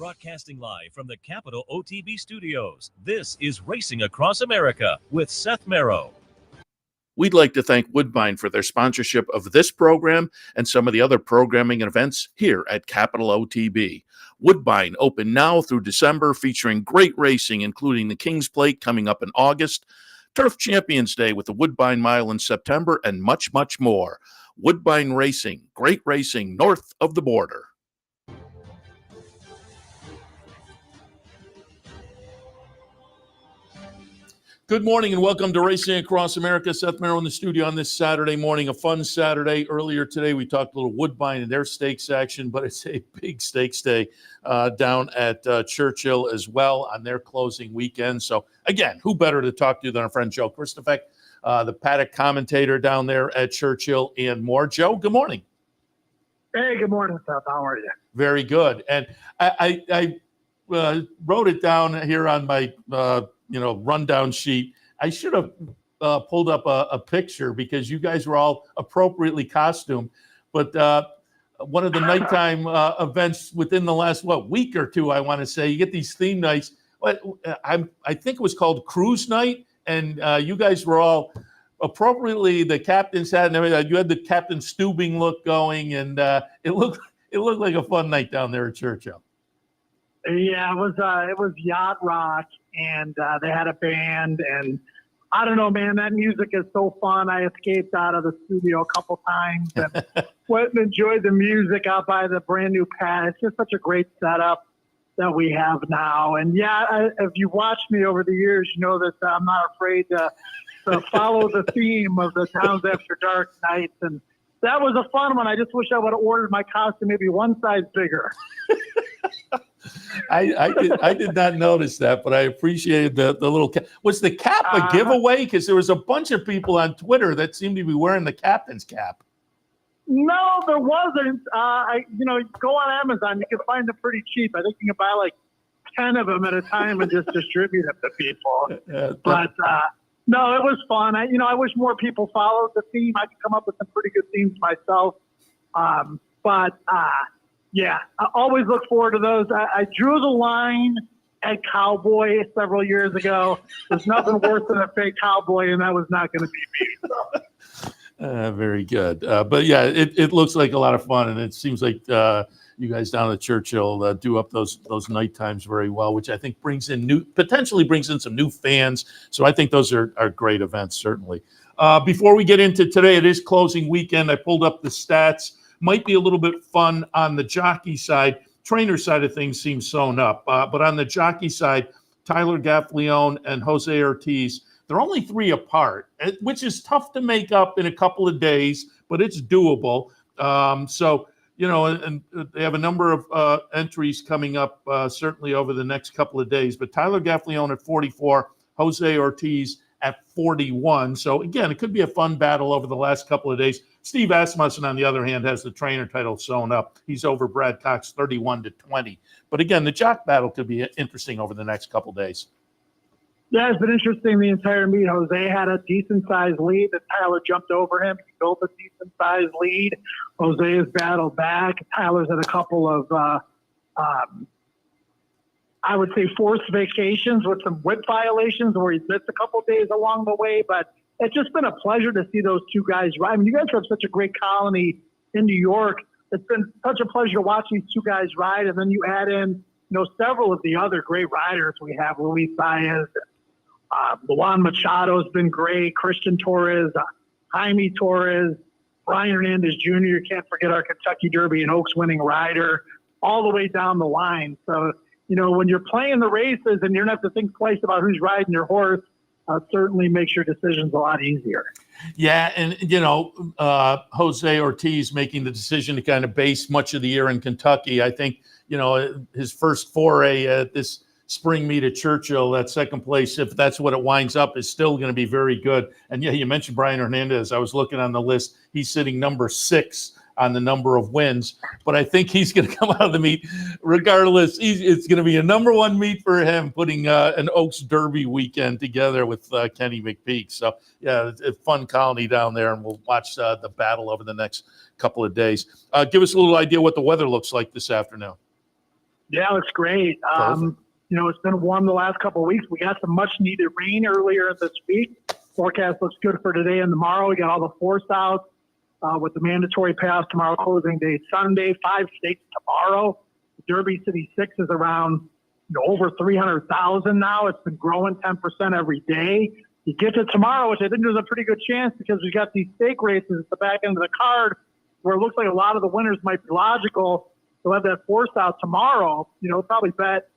Broadcasting live from the Capital OTB studios, this is Racing Across America with Seth Merrow. We'd like to thank Woodbine for their sponsorship of this program and some of the other programming and events here at Capital OTB. Woodbine open now through December, featuring great racing, including the King's Plate coming up in August, Turf Champions Day with the Woodbine Mile in September, and much, much more. Woodbine Racing, great racing north of the border. Good morning and welcome to Racing Across America. Seth Merrow in the studio on this Saturday morning, a fun Saturday. Earlier today, we talked a little Woodbine and their stakes action, but it's a big stakes day down at Churchill as well on their closing weekend. So again, who better to talk to than our friend Joe Kristufek, the paddock commentator down there at Churchill and more. Joe, good morning. Hey, good morning, Seth. How are you? Very good. And I wrote it down here on my rundown sheet. I should have pulled up a picture because you guys were all appropriately costumed. But one of the nighttime events within the last week or two, I want to say, you get these theme nights. I think it was called Cruise Night, and you guys were all appropriately, the captains had and everything. You had the Captain Stubing look going, and it looked like a fun night down there at Churchill. Yeah, it was yacht rock, and they had a band, and I don't know, man, that music is so fun. I escaped out of the studio a couple times and went and enjoyed the music out by the brand new pad. It's just such a great setup that we have now. And yeah, if you've watched me over the years, you know that I'm not afraid to follow the theme of the Towns After Dark nights. And that was a fun one. I just wish I would have ordered my costume maybe one size bigger. I did not notice that, but I appreciated the little cap. Was the cap a giveaway? Because there was a bunch of people on Twitter that seemed to be wearing the captain's cap. No, there wasn't. Go on Amazon. You can find them pretty cheap. I think you can buy like 10 of them at a time and just distribute them to people. No, it was fun. I wish more people followed the theme. I could come up with some pretty good themes myself. Yeah, I always look forward to those. I drew the line at cowboy several years ago. There's nothing worse than a fake cowboy, and that was not going to be me. So. Very good. But yeah, it looks like a lot of fun, and it seems like you guys down at Churchill do up those night times very well, which I think potentially brings in some new fans. So I think those are great events, certainly. Before we get into today, it is closing weekend. I pulled up the stats. Might be a little bit fun on the jockey side. Trainer side of things seems sewn up. But on the jockey side, Tyler Gaffleone and Jose Ortiz, they're only 3 apart, which is tough to make up in a couple of days, but it's doable. And they have a number of entries coming up certainly over the next couple of days. But Tyler Gaffleone at 44, Jose Ortiz at 41. So, again, it could be a fun battle over the last couple of days. Steve Asmussen, on the other hand, has the trainer title sewn up. He's over Brad Cox 31-20. But, again, the jock battle could be interesting over the next couple of days. Yeah, it's been interesting the entire meet. Jose had a decent-sized lead that Tyler jumped over him. He built a decent-sized lead. Jose has battled back. Tyler's had a couple of I would say forced vacations with some whip violations where he's missed a couple of days along the way. But it's just been a pleasure to see those two guys ride. I mean, you guys have such a great colony in New York. It's been such a pleasure to watch these two guys ride. And then you add in, several of the other great riders we have. Luis Saez, Luan Machado has been great. Christian Torres, Jaime Torres, Brian Hernandez Jr. You can't forget our Kentucky Derby and Oaks winning rider all the way down the line. So, when you're playing the races and you don't have to think twice about who's riding your horse, certainly makes your decisions a lot easier. Yeah, and, Jose Ortiz making the decision to kind of base much of the year in Kentucky. I think, his first foray at this spring meet at Churchill, that second place, if that's what it winds up, is still going to be very good. And, yeah, you mentioned Brian Hernandez. I was looking on the list. He's sitting number 6 on the number of wins, but I think he's going to come out of the meet regardless. It's going to be a number 1 meet for him, putting an Oaks Derby weekend together with Kenny McPeak. So, yeah, it's a fun colony down there, and we'll watch the battle over the next couple of days. Give us a little idea what the weather looks like this afternoon. Yeah, it looks great. It's been warm the last couple of weeks. We got some much-needed rain earlier this week. Forecast looks good for today and tomorrow. We got all the force outs with the mandatory pass tomorrow, closing day Sunday. 5 states tomorrow. Derby City 6 is around over 300,000 now. It's been growing 10% every day. You get to tomorrow, which I think there's a pretty good chance because we got these stake races at the back end of the card where it looks like a lot of the winners might be logical. We'll have that force out tomorrow. Probably bet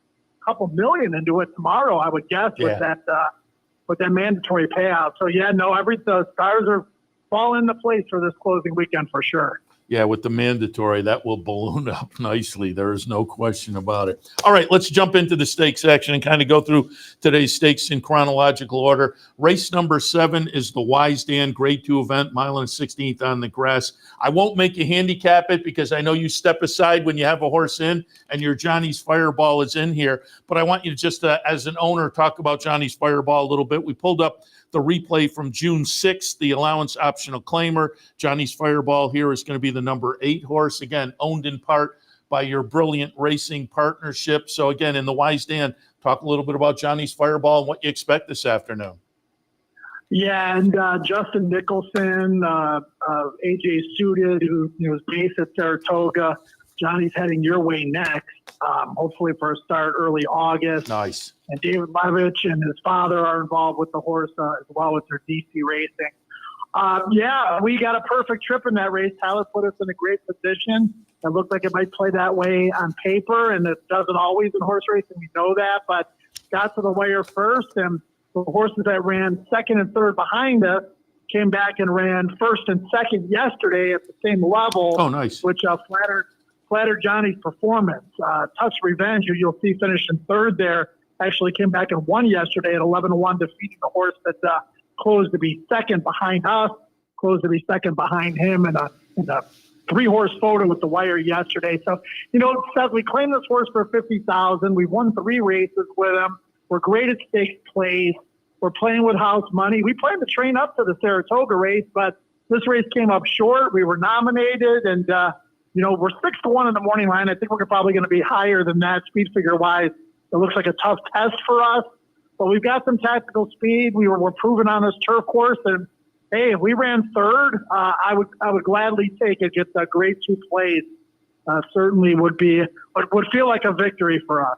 a couple million into it tomorrow, I would guess, with that mandatory payout. So the stars are falling into place for this closing weekend for sure. Yeah, with the mandatory, that will balloon up nicely. There is no question about it. All right, let's jump into the stakes action and kind of go through today's stakes in chronological order. Race number 7 is the Wise Dan Grade 2 event, mile and 16th on the grass. I won't make you handicap it because I know you step aside when you have a horse in and your Johnny's Fireball is in here. But I want you to just, as an owner, talk about Johnny's Fireball a little bit. We pulled up the replay from June 6th, the allowance optional claimer. Johnny's Fireball here is going to be the number 8 horse, again, owned in part by your Brilliant Racing partnership. So again, in the Wise Dan, talk a little bit about Johnny's Fireball and what you expect this afternoon. Yeah, and Justin Nicholson, AJ Suited, who is based at Saratoga. Johnny's heading your way next, hopefully for a start early August. Nice. And David Levitch and his father are involved with the horse as well with their DC Racing. We got a perfect trip in that race. Tyler put us in a great position. It looked like it might play that way on paper, and it doesn't always in horse racing. We know that, but got to the wire first, and the horses that ran second and third behind us came back and ran first and second yesterday at the same level. Oh, nice. Which flattered Johnny's performance. Touch Revenge, who you'll see finished in third there, actually came back and won yesterday at 11-1, defeating the horse that closed to be second behind us, closed to be second behind him in a 3-horse photo with the wire yesterday. So, Seth, we claimed this horse for $50,000. We won 3 races with him. We're great at stakes plays. We're playing with house money. We planned to train up to the Saratoga race, but this race came up short. We were nominated, and we're 6-1 in the morning line. I think we're probably going to be higher than that speed figure wise. It looks like a tough test for us, but we've got some tactical speed. We're proven on this turf course, and hey, if we ran third, I would gladly take it. Get the grade 2 plays. Certainly would feel like a victory for us.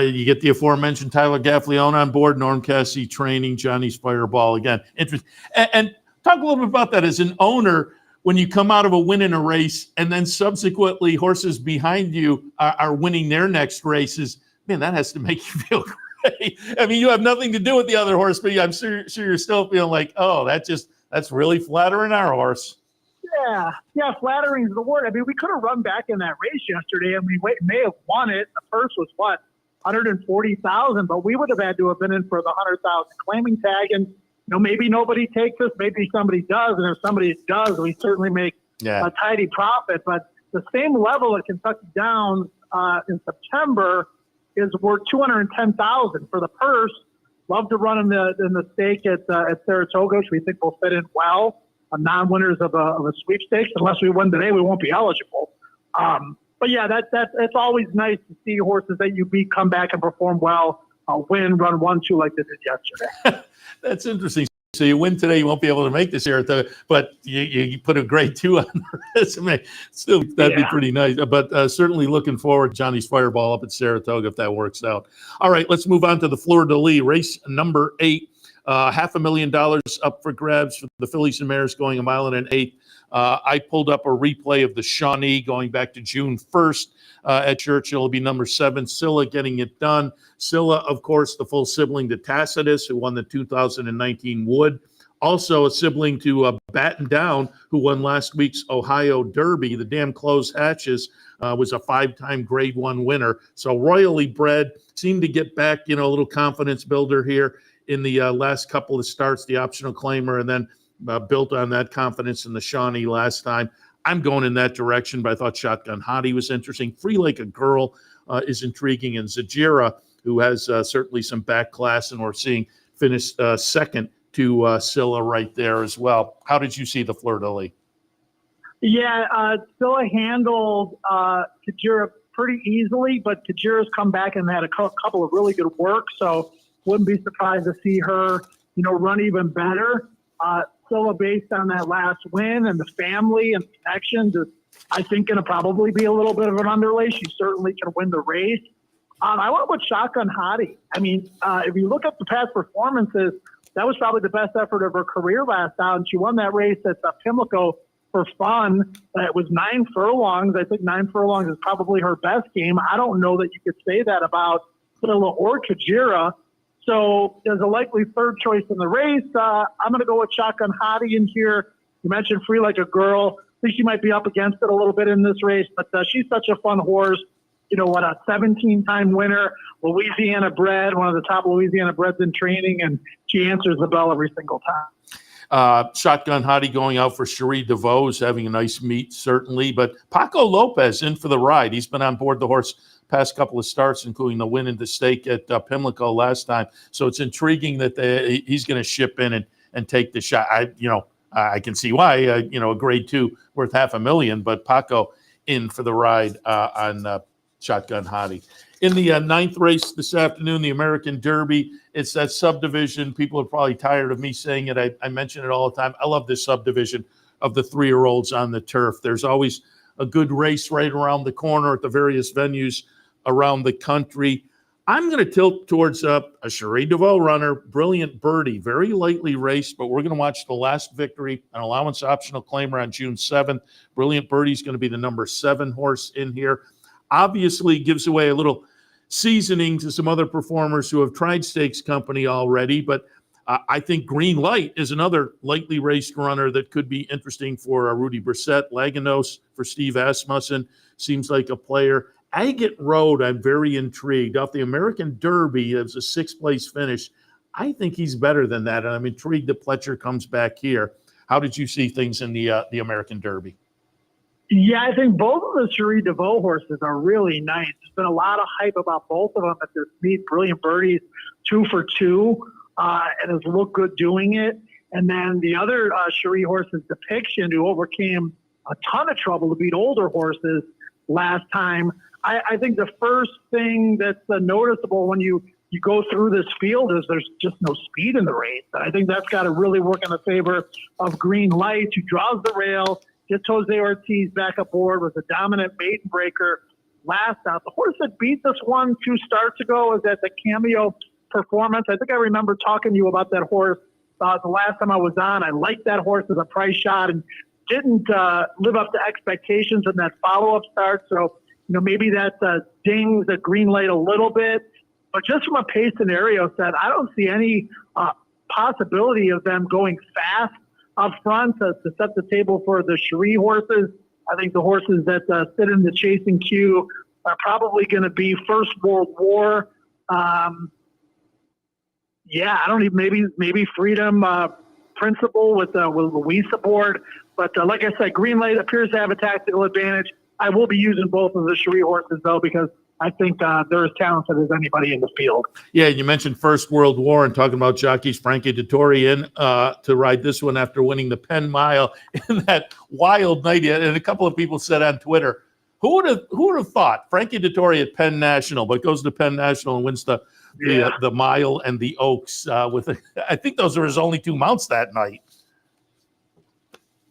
You get the aforementioned Tyler Gaffleone on board, Norm Cassie training, Johnny's Fireball again. Interesting. And talk a little bit about that as an owner. When you come out of a win in a race and then subsequently horses behind you are winning their next races, man, that has to make you feel great. I mean, you have nothing to do with the other horse, but I'm sure you're still feeling like, oh, that's really flattering our horse. Yeah, flattering is the word. I mean, we could have run back in that race yesterday, and we may have won it. The first was 140,000, but we would have had to have been in for the 100,000 claiming tag, and maybe nobody takes us, maybe somebody does, and if somebody does, we certainly make a tidy profit. But the same level at Kentucky Downs in September is worth $210,000 for the purse. Love to run in the stake at Saratoga, which we think will fit in well. Non-winners of a sweepstakes. Unless we win today, we won't be eligible. But yeah, that's always nice to see horses that you beat come back and perform well, win, run 1-2 like they did yesterday. That's interesting. So you win today, you won't be able to make this Saratoga, but you put a grade 2 on the resume. Still, that'd be pretty nice. But certainly looking forward to Johnny's Fireball up at Saratoga if that works out. All right, let's move on to the Fleur de Lis, race number 8. $500,000 up for grabs for the fillies and mares going a mile and an eighth. I pulled up a replay of the Shawnee going back to June 1st at Churchill. It'll be number 7, Scylla, getting it done. Scylla, of course, the full sibling to Tacitus, who won the 2019 Wood. Also a sibling to Batten Down, who won last week's Ohio Derby. The Damn Close Hatches was a 5-time Grade 1 winner. So royally bred, seemed to get back, a little confidence builder here in the last couple of starts, the optional claimer, and then built on that confidence in the Shawnee last time. I'm going in that direction, but I thought Shotgun Hottie was interesting. Free Like a Girl is intriguing, and Zajira, who has certainly some back class, and we're seeing finished second to Scylla right there as well. How did you see the Fleur de Lis? Yeah, Scylla handled Zajira pretty easily, but Kajira's come back and had a couple of really good work, so wouldn't be surprised to see her, run even better. Scylla, based on that last win and the family and connections, is, I think, going to probably be a little bit of an underlay. She certainly can win the race. I went with Shotgun Hottie. I mean, if you look at the past performances, that was probably the best effort of her career last out, and she won that race at Pimlico for fun. It was 9 furlongs. I think 9 furlongs is probably her best game. I don't know that you could say that about Scylla or Kajira. So there's a likely third choice in the race. I'm going to go with Shotgun Hottie in here. You mentioned Free Like a Girl. I think she might be up against it a little bit in this race, but she's such a fun horse. A 17-time winner, Louisiana bred, one of the top Louisiana breds in training, and she answers the bell every single time. Shotgun Hottie going out for Cherie DeVoe is having a nice meet, certainly. But Paco Lopez in for the ride. He's been on board the horse past couple of starts, including the win in the stake at Pimlico last time. So it's intriguing that he's going to ship in and take the shot. I can see why. A grade 2 worth $500,000, but Paco in for the ride on Shotgun Hottie. In the 9th race this afternoon, the American Derby, it's that subdivision. People are probably tired of me saying it. I mention it all the time. I love this subdivision of the 3-year-olds on the turf. There's always a good race right around the corner at the various venues around the country. I'm going to tilt towards a Cherie DeVoe runner, Brilliant Birdie, very lightly raced, but we're going to watch the last victory, an allowance optional claimer on June 7th. Brilliant Birdie is going to be the number 7 horse in here. Obviously gives away a little seasoning to some other performers who have tried Stakes Company already, but I think Green Light is another lightly raced runner that could be interesting for Rudy Brissett. Laganos for Steve Asmussen seems like a player. Agate Road, I'm very intrigued. Off the American Derby, it was a 6th place finish. I think he's better than that, and I'm intrigued that Pletcher comes back here. How did you see things in the American Derby? Yeah, I think both of the Cherie DeVoe horses are really nice. There's been a lot of hype about both of them at this meet. Brilliant Birdie's 2 for 2 and has looked good doing it. And then the other Cherie horse is Depiction, who overcame a ton of trouble to beat older horses last time. I think the first thing that's noticeable when you go through this field is there's just no speed in the race. And I think that's got to really work in the favor of Green Light, who draws the rail, gets Jose Ortiz back aboard, was a dominant maiden breaker last out. The horse that beat this one 2 starts ago was at the Cameo Performance. I think I remember talking to you about that horse the last time I was on. I liked that horse as a price shot and didn't live up to expectations in that follow-up start. So, maybe that dings the Green Light a little bit. But just from a pace scenario set, I don't see any possibility of them going fast up front to set the table for the Cherie horses. I think the horses that sit in the chasing queue are probably going to be First World War. I don't even maybe Freedom Principle with Luis aboard. But like I said, Green Light appears to have a tactical advantage. I will be using both of the Cherie horses, though, because I think they're as talented as anybody in the field. Yeah, you mentioned First World War and talking about jockeys. Frankie Dettori in to ride this one after winning the Penn Mile in that wild night. And a couple of people said on Twitter, who would have thought Frankie Dettori at Penn National, but goes to Penn National and wins the Mile and the Oaks. I think those are his only 2 mounts that night.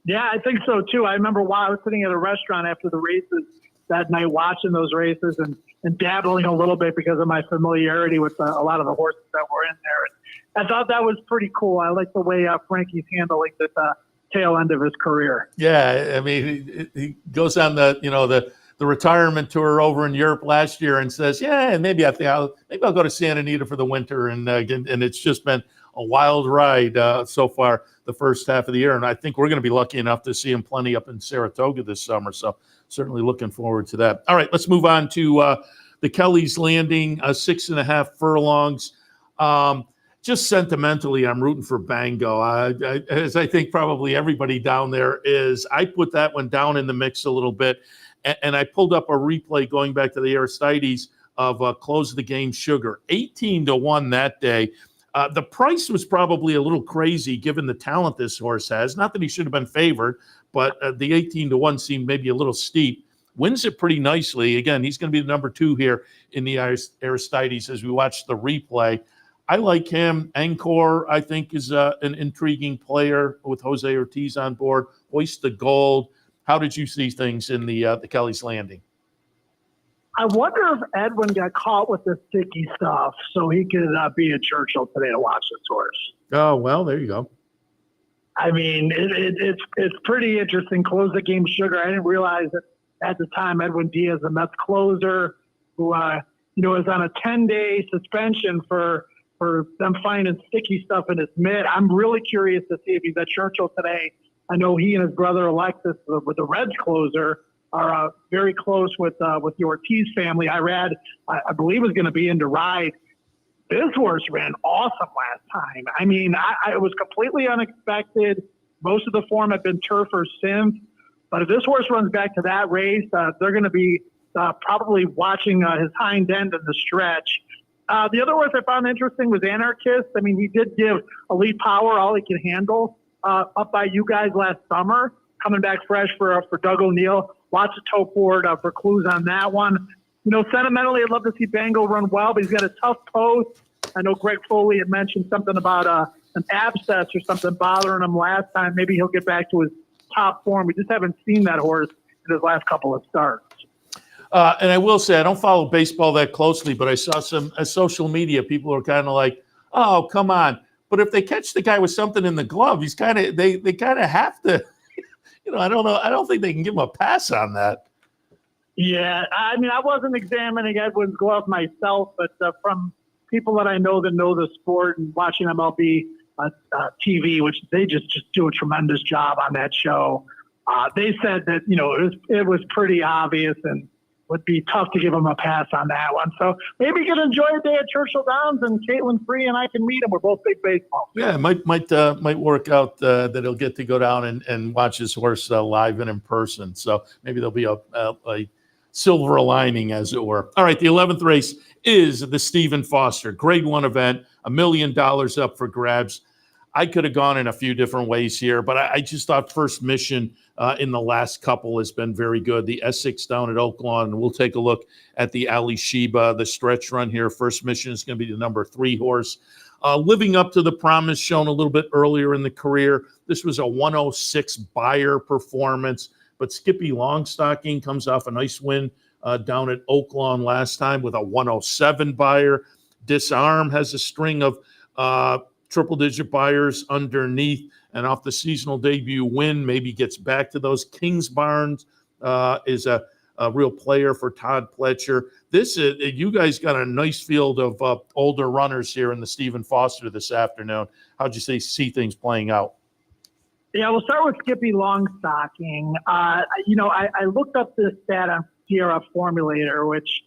Yeah, I think so, too. I remember while I was sitting at a restaurant after the races that night watching those races and dabbling a little bit because of my familiarity with a lot of the horses that were in there. And I thought that was pretty cool. I like the way Frankie's handling this tail end of his career. Yeah, I mean, he goes on the retirement tour over in Europe last year and says, yeah, maybe I'll go to Santa Anita for the winter. And it's just been a wild ride so far the first half of the year. And I think we're going to be lucky enough to see him plenty up in Saratoga this summer. So certainly looking forward to that. All right, let's move on to the Kelly's Landing, 6.5 furlongs. Just sentimentally, I'm rooting for Bango. As I think probably everybody down there is. I put that one down in the mix a little bit. And I pulled up a replay going back to the Aristides of Close the Game Sugar. 18-1 that day. The price was probably a little crazy given the talent this horse has. Not that he should have been favored, but the 18-1 seemed maybe a little steep. wins it pretty nicely. Again, he's going to be the number 2 here in the Aristides as we watch the replay. I like him. Angkor, I think, is an intriguing player with Jose Ortiz on board. Hoist the Gold. How did you see things in the Kelly's Landing? I wonder if Edwin got caught with the sticky stuff so he could be at Churchill today to watch this horse. Oh, well, there you go. I mean, it's pretty interesting. Close the game sugar. I didn't realize that at the time Edwin Diaz, the Mets closer, who is on a 10-day suspension for them finding sticky stuff in his mitt. I'm really curious to see if he's at Churchill today. I know he and his brother Alexis, with the Reds closer, are very close with the Ortiz family. I believe was going to be in to ride. This horse ran awesome last time. I mean, it was completely unexpected. Most of the form had been turf or synth. But if this horse runs back to that race, they're going to be probably watching his hind end in the stretch. The other horse I found interesting was Anarchist. I mean, he did give Elite Power all he could handle up by you guys last summer, coming back fresh for Doug O'Neill. Lots of toe forward for clues on that one. Sentimentally, I'd love to see Bango run well, but he's got a tough post. I know Greg Foley had mentioned something about an abscess or something bothering him last time. Maybe he'll get back to his top form. We just haven't seen that horse in his last couple of starts. And I will say, I don't follow baseball that closely, but I saw some social media. People are kind of like, "Oh, come on!" But if they catch the guy with something in the glove, he's kind of they kind of have to. I don't know. I don't think they can give him a pass on that. Yeah, I mean, I wasn't examining Edwin's glove myself, but from people that I know that know the sport and watching MLB TV, which they just do a tremendous job on that show, they said that it was pretty obvious and would be tough to give him a pass on that one. So maybe you can enjoy a day at Churchill Downs and Caitlin Free and I can meet him. We're both big baseball fans. Yeah, it might work out that he'll get to go down and watch his horse live and in person. So maybe there'll be a silver lining, as it were. All right, the 11th race is the Stephen Foster Grade 1 event, $1 million up for grabs. I could have gone in a few different ways here, but I just thought First Mission in the last couple has been very good. The Essex down at Oaklawn, and we'll take a look at the Ali Sheba, the stretch run here. First Mission is going to be the number 3 horse. Living up to the promise shown a little bit earlier in the career. This was a 106 buyer performance, but Skippy Longstocking comes off a nice win down at Oaklawn last time with a 107 buyer. Disarm has a string of triple-digit buyers underneath, and off the seasonal debut win, maybe gets back to those. Kings Barnes is a real player for Todd Pletcher. This is, you guys got a nice field of older runners here in the Stephen Foster this afternoon. How'd you see things playing out? Yeah, we'll start with Skippy Longstocking. I looked up this stat on DRF Formulator, which,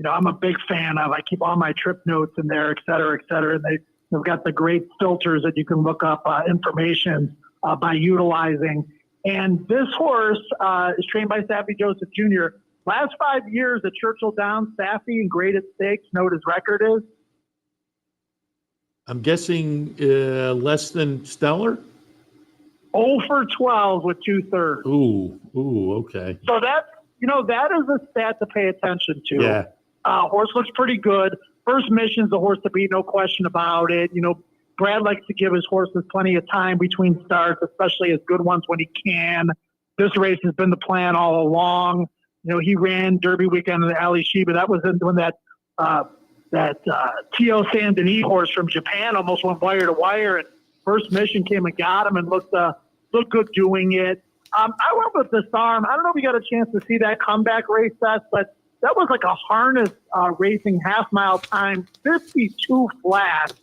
I'm a big fan of. I keep all my trip notes in there, et cetera, and they've got the great filters that you can look up information by utilizing. And this horse is trained by Saffie Joseph Jr. Last 5 years at Churchill Downs, Saffie in graded stakes, know what his record is? I'm guessing less than stellar? 0 for 12 with 2/3. Ooh, okay. So that is a stat to pay attention to. Yeah. Horse looks pretty good. First Mission's the horse to beat, no question about it. Brad likes to give his horses plenty of time between starts, especially his good ones when he can. This race has been the plan all along. He ran Derby weekend in the Ali Sheba. That was when that Tio San Denis horse from Japan almost went wire to wire, and First Mission came and got him and looked good doing it. I went with Disarm. I don't know if you got a chance to see that comeback race, Seth, but that was like a harness racing half-mile time, 52 flat.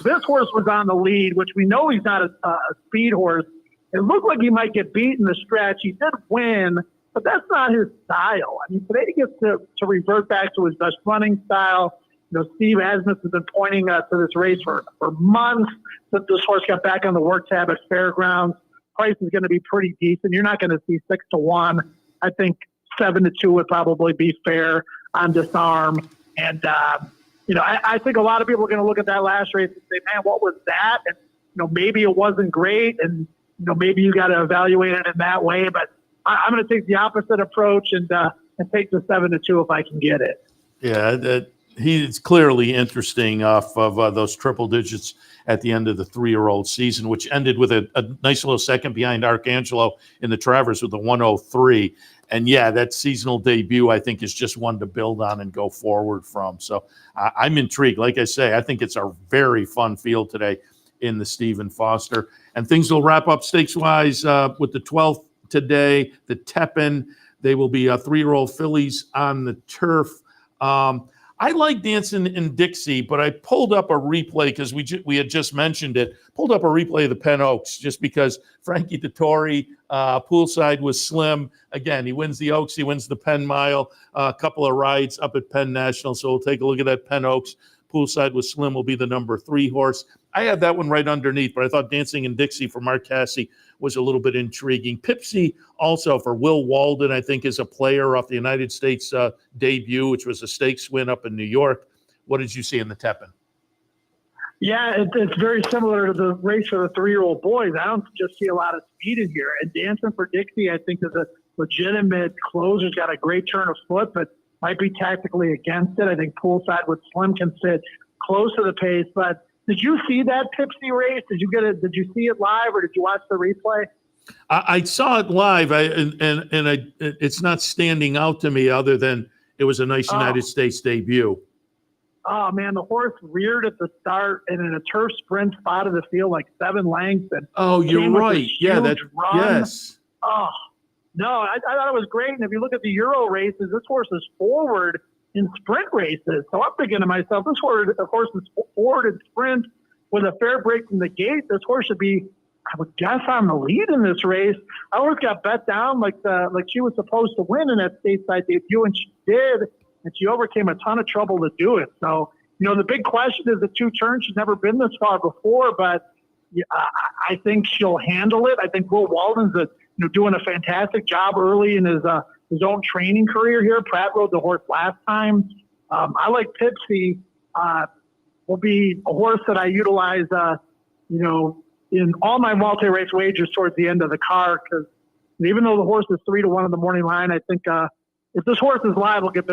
This horse was on the lead, which we know he's not a speed horse. It looked like he might get beat in the stretch. He did win, but that's not his style. I mean, today he gets to revert back to his best running style. Steve Asmus has been pointing to this race for months since this horse got back on the work tab at Fairgrounds. Price is going to be pretty decent. You're not going to see 6-1. I think 7-2 would probably be fair on Disarm. And, I think a lot of people are going to look at that last race and say, man, what was that? And, maybe it wasn't great. And, maybe you got to evaluate it in that way. But I'm going to take the opposite approach and take the 7-2 if I can get it. Yeah, he's clearly interesting off of those triple digits at the end of the 3-year-old season, which ended with a nice little second behind Arcangelo in the Travers with a 103. And yeah, that seasonal debut, I think, is just one to build on and go forward from. So I'm intrigued. Like I say, I think it's a very fun field today in the Stephen Foster. And things will wrap up stakes-wise with the 12th today, the Tepin. They will be 3-year-old fillies on the turf. I like Dancing in Dixie, but I pulled up a replay because we had just mentioned it. Pulled up a replay of the Penn Oaks just because Frankie Dettori poolside was slim. Again, he wins the Oaks, he wins the Penn Mile, a couple of rides up at Penn National. So we'll take a look at that Penn Oaks. Poolside with Slim will be the number 3 horse. I had that one right underneath, but I thought Dancing in Dixie for Mark Cassie was a little bit intriguing. Pipsy also for Will Walden, I think, is a player off the United States debut, which was a stakes win up in New York. What did you see in the Tepin? Yeah, it's very similar to the race for the 3-year-old boys. I don't just see a lot of speed in here. And Dancing for Dixie, I think, is a legitimate closer. He's got a great turn of foot, but might be tactically against it. I think poolside with Slim can sit close to the pace. But did you see that Pipsy race? Did you see it live or did you watch the replay? I saw it live, it's not standing out to me other than it was a nice United States debut. Oh, man, the horse reared at the start and in a turf sprint spotted the field like 7 lengths. And you're right. Yeah, yes. Oh, no, I thought it was great. And if you look at the Euro races, this horse is forward in sprint races. So I'm thinking to myself, this horse is forward in sprint with a fair break from the gate. This horse should be, I would guess, on the lead in this race. I always got bet down like she was supposed to win in that stateside debut, and she did, and she overcame a ton of trouble to do it. So, the big question is the 2 turns. She's never been this far before, but I think she'll handle it. I think Will Walden's doing a fantastic job early in his own training career here. Pratt rode the horse last time. I like Pipsy. Will be a horse that I utilize, in all my multi-race wagers towards the end of the card, because even though the horse is 3-1 in the morning line, I think if this horse is live, we'll get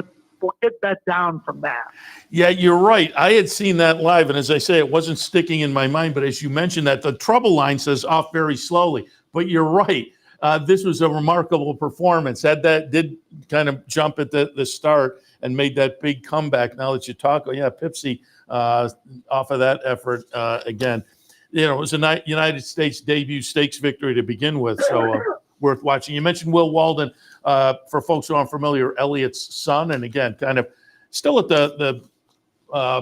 bet down from that. Yeah, you're right. I had seen that live, and as I say, it wasn't sticking in my mind, but as you mentioned that, the trouble line says off very slowly. But you're right. This was a remarkable performance. That did kind of jump at the start and made that big comeback. Now that you talk, Pipsy off of that effort again. It was a United States debut stakes victory to begin with, so worth watching. You mentioned Will Walden. For folks who aren't familiar, Elliot's son, and again, kind of still at the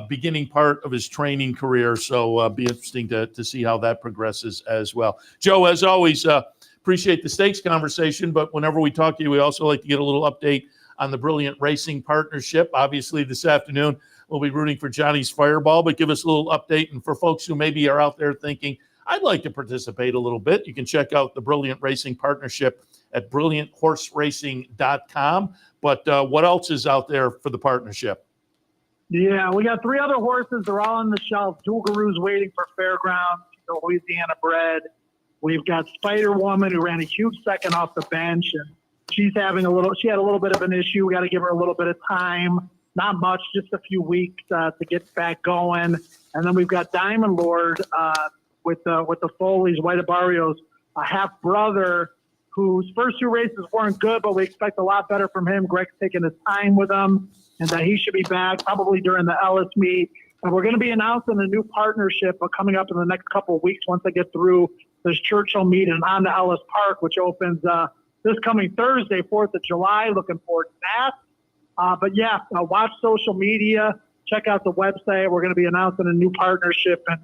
beginning part of his training career, so be interesting to see how that progresses as well. Joe, as always, appreciate the stakes conversation, but whenever we talk to you, we also like to get a little update on the Brilliant Racing Partnership. Obviously, this afternoon, we'll be rooting for Johnny's Fireball, but give us a little update. And for folks who maybe are out there thinking, I'd like to participate a little bit, you can check out the Brilliant Racing Partnership at brillianthorseracing.com. But what else is out there for the partnership? Yeah, we got 3 other horses. They're all on the shelf. Dugaru's waiting for Fairground. She's a Louisiana bred. We've got Spider Woman, who ran a huge second off the bench, and she had a little bit of an issue. We got to give her a little bit of time. Not much, just a few weeks to get back going. And then we've got Diamond Lord with the Foley's, White Barrios, a half brother whose first 2 races weren't good, but we expect a lot better from him. Greg's taking his time with him, and that he should be back probably during the Ellis meet. And we're going to be announcing a new partnership coming up in the next couple of weeks once I get through this Churchill meet and on to Ellis Park, which opens this coming Thursday, 4th of July. Looking forward to that. But watch social media, check out the website. We're going to be announcing a new partnership, and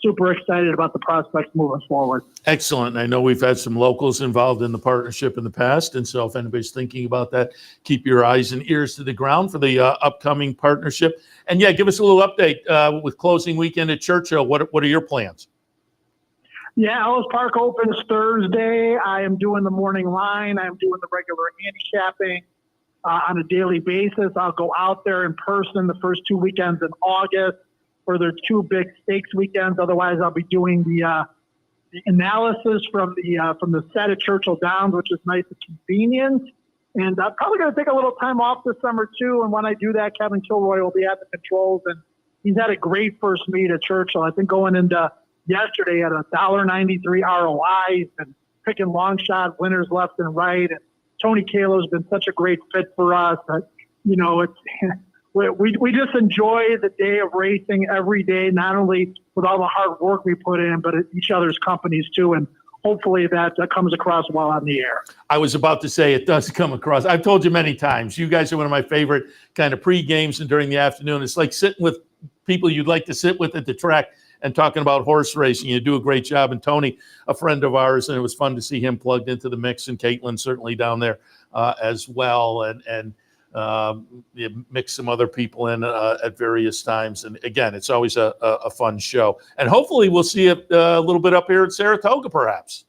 super excited about the prospects moving forward. Excellent. I know we've had some locals involved in the partnership in the past, and so if anybody's thinking about that, keep your eyes and ears to the ground for the upcoming partnership. And give us a little update with closing weekend at Churchill. What are your plans? Yeah, Ellis Park opens Thursday. I am doing the morning line. I am doing the regular handicapping on a daily basis. I'll go out there in person the first 2 weekends in August for their 2 big stakes weekends. Otherwise, I'll be doing the the analysis from the set at Churchill Downs, which is nice and convenient. And I'm probably going to take a little time off this summer too. And when I do that, Kevin Kilroy will be at the controls, and he's had a great first meet at Churchill. I think going into yesterday at $1.93 ROIs and picking long shot winners left and right. And Tony Kalo's been such a great fit for us. But, we just enjoy the day of racing every day, not only with all the hard work we put in, but at each other's companies too. And hopefully that comes across well on the air. I was about to say it does come across. I've told you many times, you guys are one of my favorite kind of pre-games and during the afternoon. It's like sitting with people you'd like to sit with at the track and talking about horse racing. You do a great job. And Tony, a friend of ours, and it was fun to see him plugged into the mix, and Caitlin certainly down there as well. And you mix some other people in at various times. And again, it's always a fun show. And hopefully we'll see it a little bit up here at Saratoga, perhaps.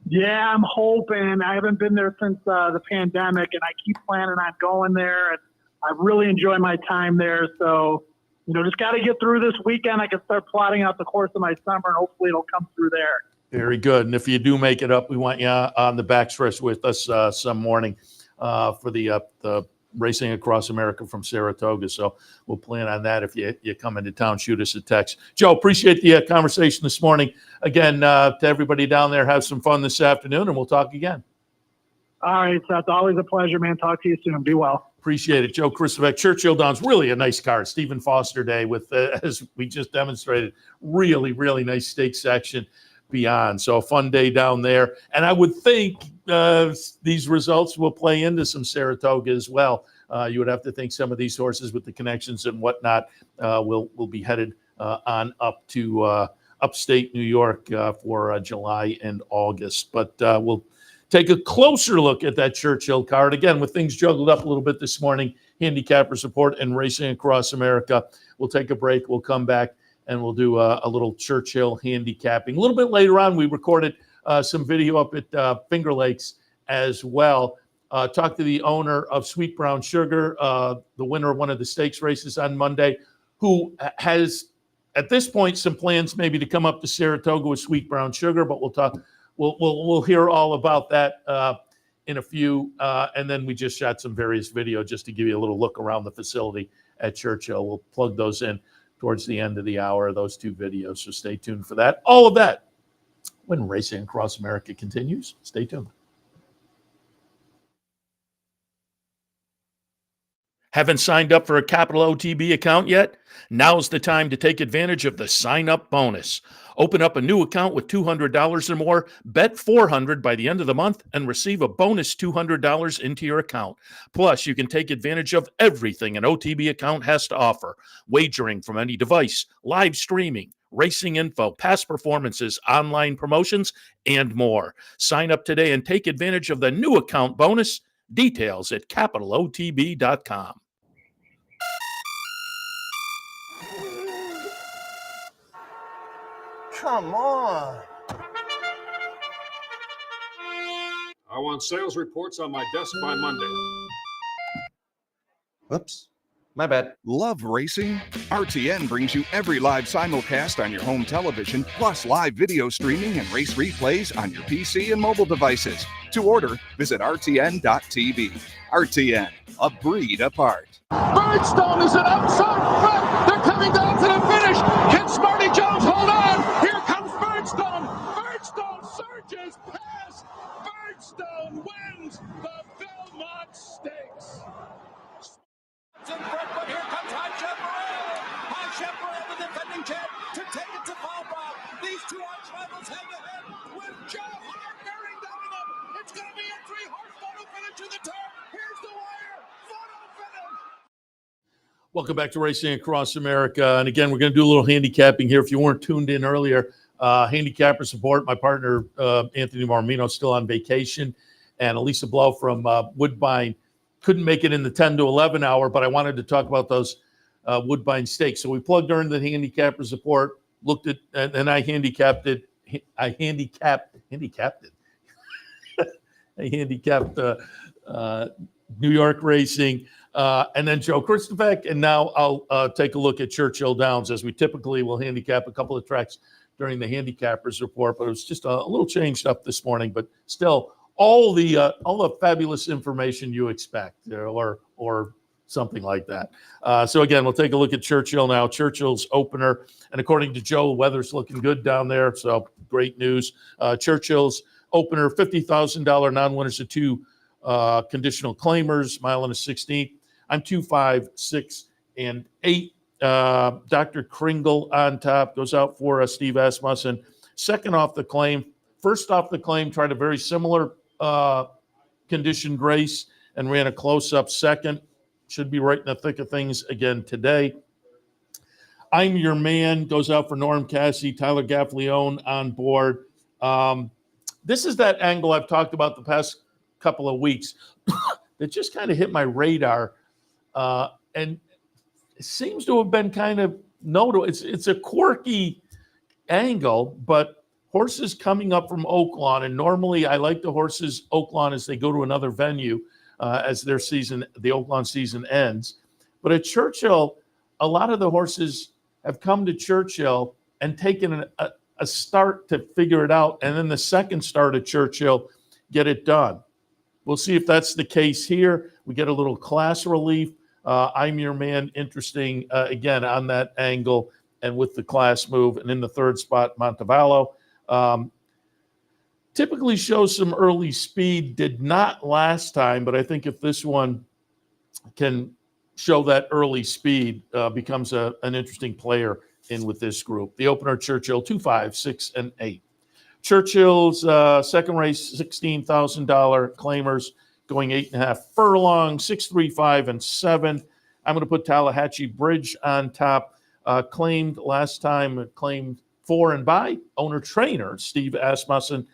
Yeah, I'm hoping. I haven't been there since the pandemic, and I keep planning on going there. And I really enjoy my time there. So, just got to get through this weekend. I can start plotting out the course of my summer, and hopefully it'll come through there. Very good. And if you do make it up, we want you on the backstretch with us some morning for the Racing Across America from Saratoga. So we'll plan on that. If you come into town, shoot us a text. Joe, appreciate the conversation this morning. Again, to everybody down there, have some fun this afternoon, and we'll talk again. All right, Seth. Always a pleasure, man. Talk to you soon. Be well. Appreciate it. Joe Kristufek, Churchill Downs, really a nice card. Stephen Foster Day with, as we just demonstrated, really, really nice stake section beyond. So a fun day down there. And I would think these results will play into some Saratoga as well. You would have to think some of these horses with the connections and whatnot will be headed on up to upstate New York for July and August. But we'll take a closer look at that Churchill card. Again, with things juggled up a little bit this morning, handicapper support and Racing Across America. We'll take a break. We'll come back and we'll do a little Churchill handicapping. A little bit later on, we recorded some video up at Finger Lakes as well. Talked to the owner of Sweet Brown Sugar, the winner of one of the stakes races on Monday, who has, at this point, some plans maybe to come up to Saratoga with Sweet Brown Sugar, but we'll talk. We'll hear all about that in a few, and then we just shot some various video just to give you a little look around the facility at Churchill. We'll plug those in towards the end of the hour, those two videos, so stay tuned for that. All of that when Racing Across America continues. Stay tuned. Haven't signed up for a Capital OTB account yet? Now's the time to take advantage of the sign-up bonus. Open up a new account with $200 or more, bet $400 by the end of the month, and receive a bonus $200 into your account. Plus, you can take advantage of everything an OTB account has to offer. Wagering from any device, live streaming, racing info, past performances, online promotions, and more. Sign up today and take advantage of the new account bonus. Details at capitalotb.com. Come on. I want sales reports on my desk by Monday. Whoops. My bad. Love racing? RTN brings you every live simulcast on your home television, plus live video streaming and race replays on your PC and mobile devices. To order, visit rtn.tv. RTN, a breed apart. Birdstone is an outside front. They're coming down to the finish. Can Smarty Jones hold on? Here comes Birdstone. Birdstone surges past. Birdstone wins the Belmont Stakes. In front, but here comes High Chaparral. High Chaparral, the defending champ, to take it to Falbrough. These two arch rivals head to head with Joe Hart bearing down on them. It's going to be a three-horse photo finish to the turn. Here's the wire. Photo finish. Welcome back to Racing Across America. And again, we're going to do a little handicapping here. If you weren't tuned in earlier, handicapper support. My partner, Anthony Marmino, still on vacation. And Elisa Blow from Woodbine couldn't make it in the 10 to 11 hour, but I wanted to talk about those Woodbine stakes. So we plugged her into the handicapper support, looked at, and I handicapped it. I handicapped New York racing, and then Joe Kristufek. And now I'll take a look at Churchill Downs, as we typically will handicap a couple of tracks during the handicappers report, but it was just a little changed up this morning. But still, all the fabulous information you expect, or something like that. So again, we'll take a look at Churchill now. Churchill's opener, and according to Joe, weather's looking good down there. So great news. Churchill's opener, $50,000 non-winners to 2 conditional claimers, mile and a 16th. I'm 2, 5, 6, and 8. Dr. Kringle on top goes out for Steve Asmussen. Second off the claim. First off the claim, tried a very similar conditioned race and ran a close-up second. Should be right in the thick of things again today. I'm Your Man goes out for Norm Cassie, Tyler Gaffleone on board. This is that angle I've talked about the past couple of weeks that just kind of hit my radar. And it seems to have been kind of notable. It's a quirky angle, but horses coming up from Oaklawn, and normally I like the horses Oaklawn as they go to another venue as the Oaklawn season ends. But at Churchill, a lot of the horses have come to Churchill and taken a start to figure it out, and then the second start at Churchill, get it done. We'll see if that's the case here. We get a little class relief. I'm Your Man, interesting, again, on that angle and with the class move. And in the third spot, Montevallo. Typically shows some early speed, did not last time, but I think if this one can show that early speed, becomes an interesting player in with this group. The opener, Churchill, 2, 5, 6, and 8. Churchill's second race, $16,000 claimers, going 8.5 furlongs, 6, 3, 5, and 7. I'm going to put Tallahatchie Bridge on top. Claimed last time, claimed for and by owner-trainer Steve Asmussen.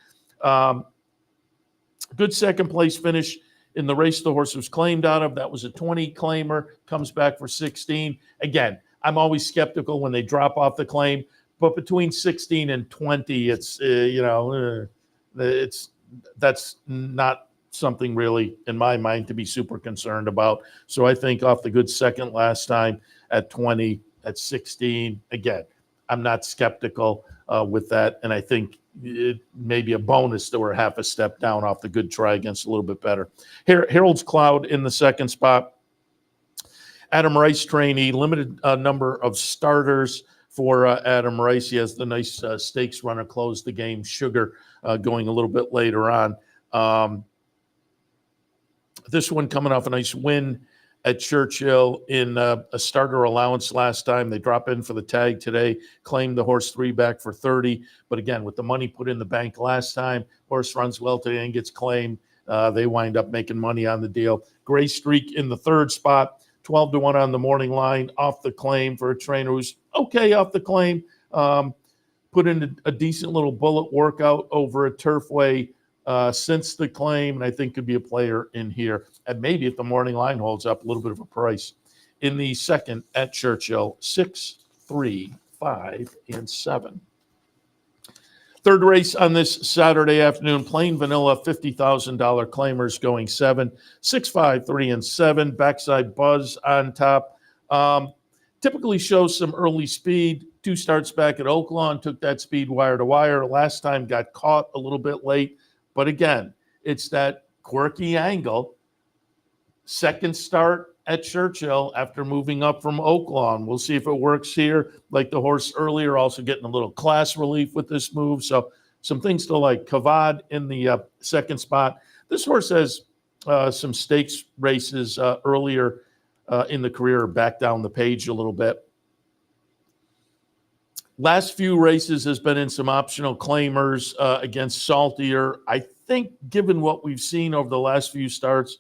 Good second place finish in the race the horse was claimed out of. That was a 20 claimer, comes back for 16. Again, I'm always skeptical when they drop off the claim, but between 16 and 20, that's not something really in my mind to be super concerned about. So I think off the good second last time at 20, at 16, again, I'm not skeptical with that. And I think it may be a bonus that we're half a step down off the good try against a little bit better. Harold's Cloud in the second spot. Adam Rice trainee, limited number of starters for Adam Rice. He has the nice stakes runner close the game, Sugar, going a little bit later on. This one coming off a nice win at Churchill in a starter allowance last time. They drop in for the tag today, claimed the horse 3 back for 30. But again, with the money put in the bank last time, horse runs well today and gets claimed. They wind up making money on the deal. Gray Streak in the third spot, 12-1 on the morning line, off the claim for a trainer who's okay off the claim. Put in a decent little bullet workout over at Turfway since the claim, and I think could be a player in here. And maybe if the morning line holds up, a little bit of a price. In the second at Churchill, 6, 3, 5, and 7. Third race on this Saturday afternoon, plain vanilla, $50,000 claimers going 7, 6, 5, 3, and 7. Backside Buzz on top. Typically shows some early speed. 2 starts back at Oaklawn, took that speed wire to wire. Last time got caught a little bit late. But again, it's that quirky angle. Second start at Churchill after moving up from Oaklawn. We'll see if it works here. Like the horse earlier, also getting a little class relief with this move. So some things to like. Kavad in the second spot. This horse has some stakes races earlier in the career, back down the page a little bit. Last few races has been in some optional claimers against Saltier. I think given what we've seen over the last few starts,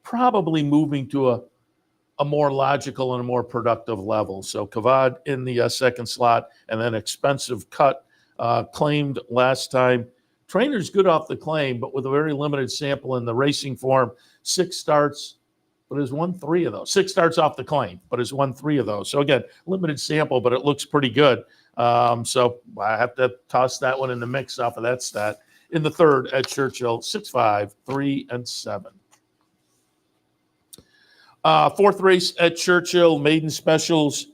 probably moving to a more logical and a more productive level. So Kavad in the second slot, and then Expensive Cut claimed last time. Trainer's good off the claim, but with a very limited sample in the racing form. 6 starts, but has won 3 of those. 6 starts off the claim, but has won 3 of those. So again, limited sample, but it looks pretty good. So I have to toss that one in the mix off of that stat. In the third at Churchill, 6, 5, 3, and 7. Fourth race at Churchill, maiden specials,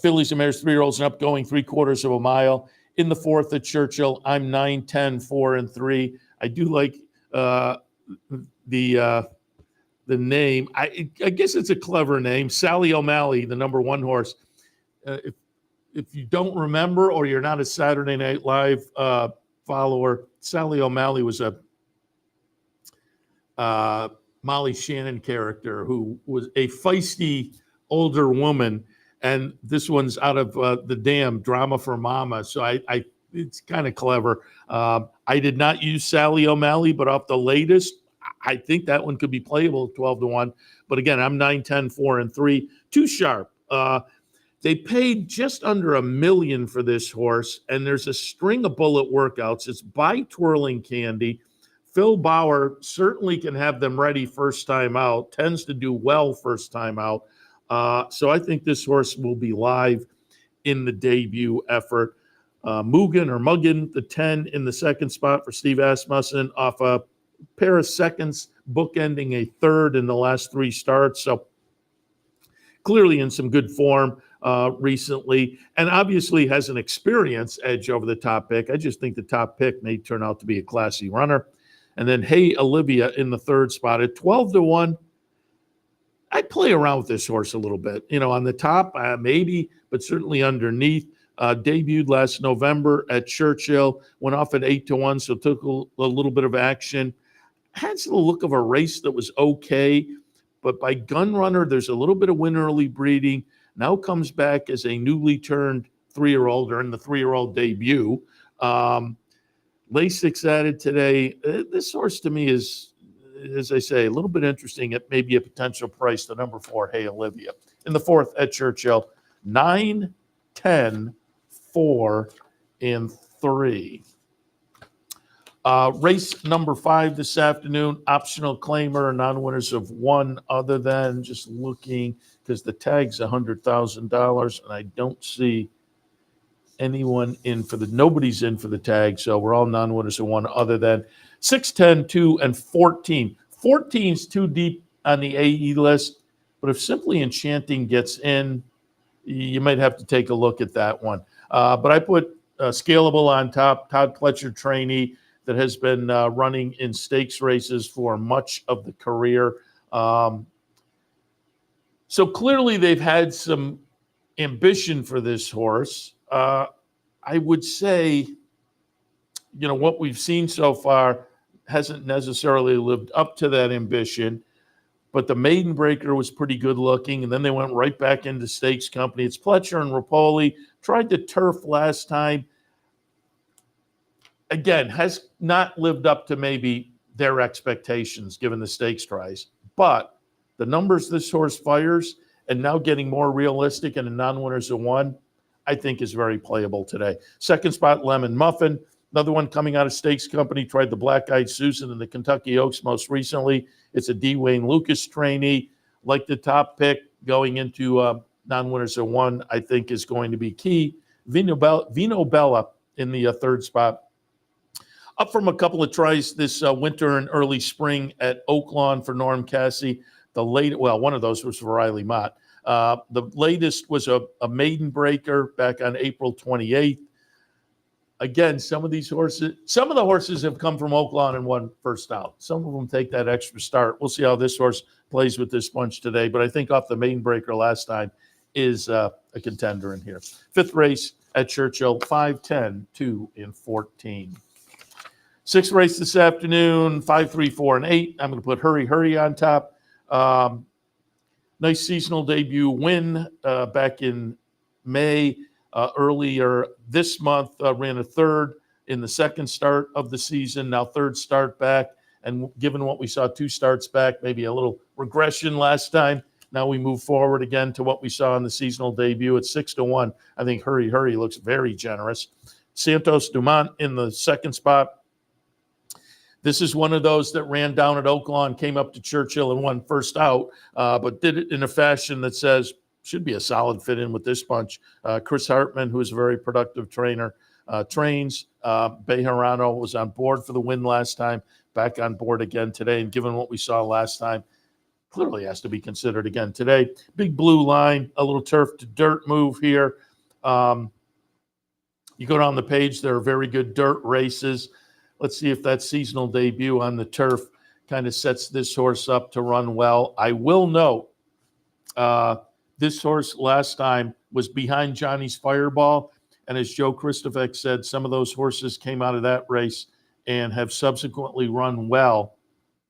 fillies and mares, 3-year-olds and up, going 3/4 of a mile. in the 4th at Churchill. I'm 9, 10, 4, and 3. I do like the name. I guess it's a clever name. Sally O'Malley, the number 1 horse. If you don't remember, or you're not a Saturday Night Live follower, Sally O'Malley was a Molly Shannon character who was a feisty older woman, and this one's out of the Dam, Drama for Mama. So I it's kind of clever. I did not use Sally O'Malley, but off the latest, I think that one could be playable 12-1. But again, I'm 9, 10, 4, and 3. Too sharp. They paid just under $1 million for this horse, and there's a string of bullet workouts. It's by Twirling Candy. Phil Bauer certainly can have them ready first time out, tends to do well first time out. So I think this horse will be live in the debut effort. Muggin, the 10 in the second spot for Steve Asmussen, off a pair of seconds, bookending a third in the last 3 starts. So clearly in some good form recently, and obviously has an experience edge over the top pick. I just think the top pick may turn out to be a classy runner. And then Hey Olivia in the 3rd spot at 12-1. I'd play around with this horse a little bit. On the top, maybe, but certainly underneath. Debuted last November at Churchill, went off at 8-1, so took a little bit of action. Had the look of a race that was okay, but by Gun Runner, there's a little bit of win early breeding. Now comes back as a newly turned 3-year-old, or in the 3-year-old debut. Lasix added today. This horse to me is, as I say, a little bit interesting at maybe a potential price, the number 4, Hey Olivia. In the 4th at Churchill, 9, 10, 4, and 3. Race number 5 this afternoon, optional claimer, non-winners of 1 other than, just looking, because the tag's $100,000, and I don't see anyone in for nobody's in for the tag, so we're all non-winners of 1 other than 6, 10, 2, and 14. 14's too deep on the AE list, but if Simply Enchanting gets in, you might have to take a look at that one. But I put Scalable on top, Todd Pletcher trainee that has been running in stakes races for much of the career. So clearly they've had some ambition for this horse. I would say, what we've seen so far hasn't necessarily lived up to that ambition, but the Maiden Breaker was pretty good looking, and then they went right back into stakes company. It's Pletcher and Rapoli. Tried the turf last time. Again, has not lived up to maybe their expectations given the stakes tries, but the numbers this horse fires, and now getting more realistic in a non-winners of 1, I think is very playable today. 2nd spot, Lemon Muffin. Another one coming out of stakes company, tried the Black Eyed Susan and the Kentucky Oaks most recently. It's a D. Wayne Lucas trainee. Like the top pick going into non-winners of 1, I think is going to be key. Vino Bella in the 3rd spot. Up from a couple of tries this winter and early spring at Oaklawn for Norm Cassie. One of those was for Riley Mott. The latest was a Maiden Breaker back on April 28th. Again, some of the horses have come from Oaklawn and won first out. Some of them take that extra start. We'll see how this horse plays with this bunch today, but I think off the Maiden Breaker last time is a contender in here. 5th race at Churchill, 5, 10, 2, and 14. 6th race this afternoon, 5, 3, 4, and 8. I'm going to put Hurry on top. Nice seasonal debut win back in May. Earlier this month, ran a 3rd in the 2nd start of the season. Now 3rd start back. And given what we saw 2 starts back, maybe a little regression last time. Now we move forward again to what we saw in the seasonal debut at 6-1. I think Hurry looks very generous. Santos Dumont in the 2nd spot. This is one of those that ran down at Oaklawn, came up to Churchill and won first out, but did it in a fashion that says should be a solid fit in with this bunch. Chris Hartman, who is a very productive trainer, trains. Bejarano was on board for the win last time, back on board again today. And given what we saw last time, clearly has to be considered again today. Big Blue Line, a little turf to dirt move here. You go down the page, there are very good dirt races. Let's see if that seasonal debut on the turf kind of sets this horse up to run well. I will note this horse last time was behind Johnny's Fireball. And as Joe Kristufek said, some of those horses came out of that race and have subsequently run well.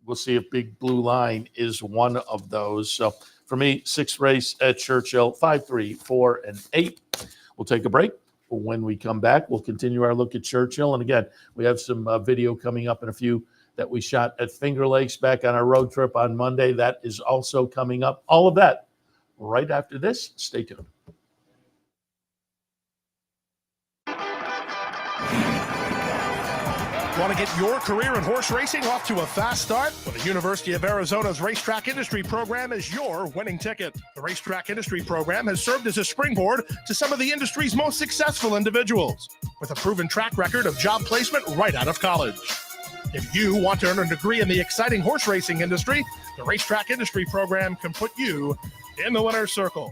We'll see if Big Blue Line is one of those. So for me, 6th race at Churchill, 5, 3, 4, and 8. We'll take a break. When we come back, we'll continue our look at Churchill. And again, we have some video coming up in a few that we shot at Finger Lakes back on our road trip on Monday. That is also coming up. All of that right after this. Stay tuned. Want to get your career in horse racing off to a fast start? Well, the University of Arizona's Racetrack Industry Program is your winning ticket. The Racetrack Industry Program has served as a springboard to some of the industry's most successful individuals, with a proven track record of job placement right out of college. If you want to earn a degree in the exciting horse racing industry, the Racetrack Industry Program can put you in the winner's circle.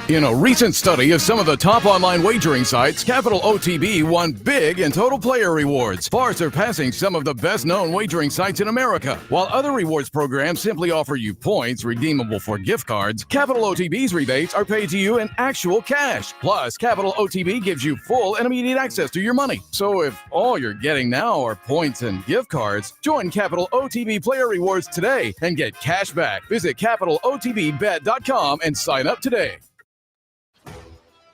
In a recent study of some of the top online wagering sites, Capital OTB won big in total player rewards, far surpassing some of the best-known wagering sites in America. While other rewards programs simply offer you points redeemable for gift cards, Capital OTB's rebates are paid to you in actual cash. Plus, Capital OTB gives you full and immediate access to your money. So if all you're getting now are points and gift cards, join Capital OTB Player Rewards today and get cash back. Visit CapitalOTBBet.com and sign up today.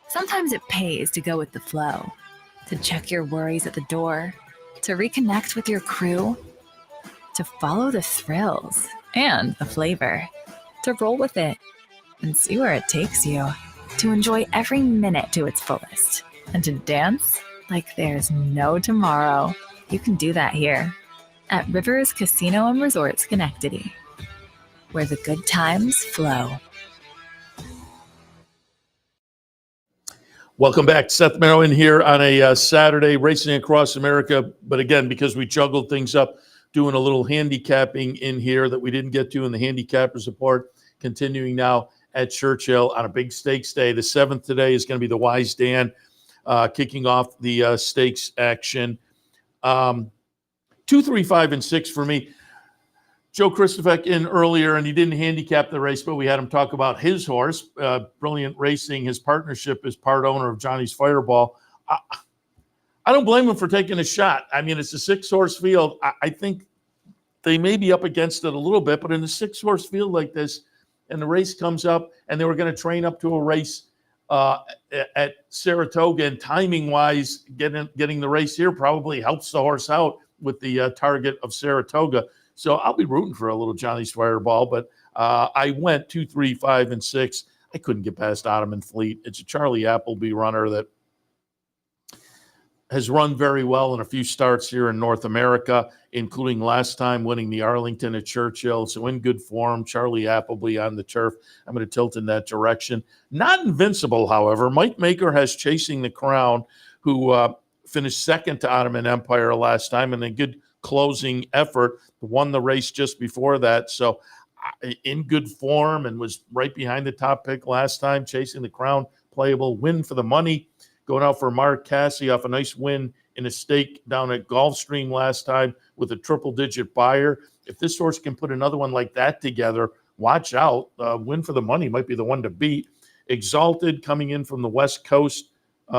Sometimes it pays to go with the flow, to check your worries at the door, to reconnect with your crew, to follow the thrills and the flavor, to roll with it and see where it takes you, to enjoy every minute to its fullest, and to dance like there's no tomorrow. You can do that here at Rivers Casino and Resort Schenectady, where the good times flow. Welcome back. Seth Merrow in here on a Saturday, racing across America. But again, because we juggled things up, doing a little handicapping in here that we didn't get to in the handicappers report, continuing now at Churchill on a big stakes day. The 7th today is going to be the Wise Dan, kicking off the stakes action. 2, 3, 5, and 6 for me. Joe Kristufek in earlier, and he didn't handicap the race, but we had him talk about his horse, Brilliant Racing. His partnership is part owner of Johnny's Fireball. I don't blame him for taking a shot. I mean, it's a 6-horse field. I think they may be up against it a little bit, but in a 6-horse field like this, and the race comes up, and they were going to train up to a race at Saratoga, and timing-wise, getting the race here probably helps the horse out with the target of Saratoga. So I'll be rooting for a little Johnny's Fireball, but I went 2, 3, 5, and 6. I couldn't get past Ottoman Fleet. It's a Charlie Appleby runner that has run very well in a few starts here in North America, including last time winning the Arlington at Churchill. So in good form, Charlie Appleby on the turf. I'm going to tilt in that direction. Not invincible, however. Mike Maker has Chasing the Crown, who finished second to Ottoman Empire last time, and a good closing effort, won the race just before that. So in good form and was right behind the top pick last time. Chasing the Crown, playable, win for the money. Going out for Mark Cassie off a nice win in a stake down at Gulfstream last time with a triple-digit buyer. If this horse can put another one like that together, watch out. Win for the money might be the one to beat. Exalted coming in from the West Coast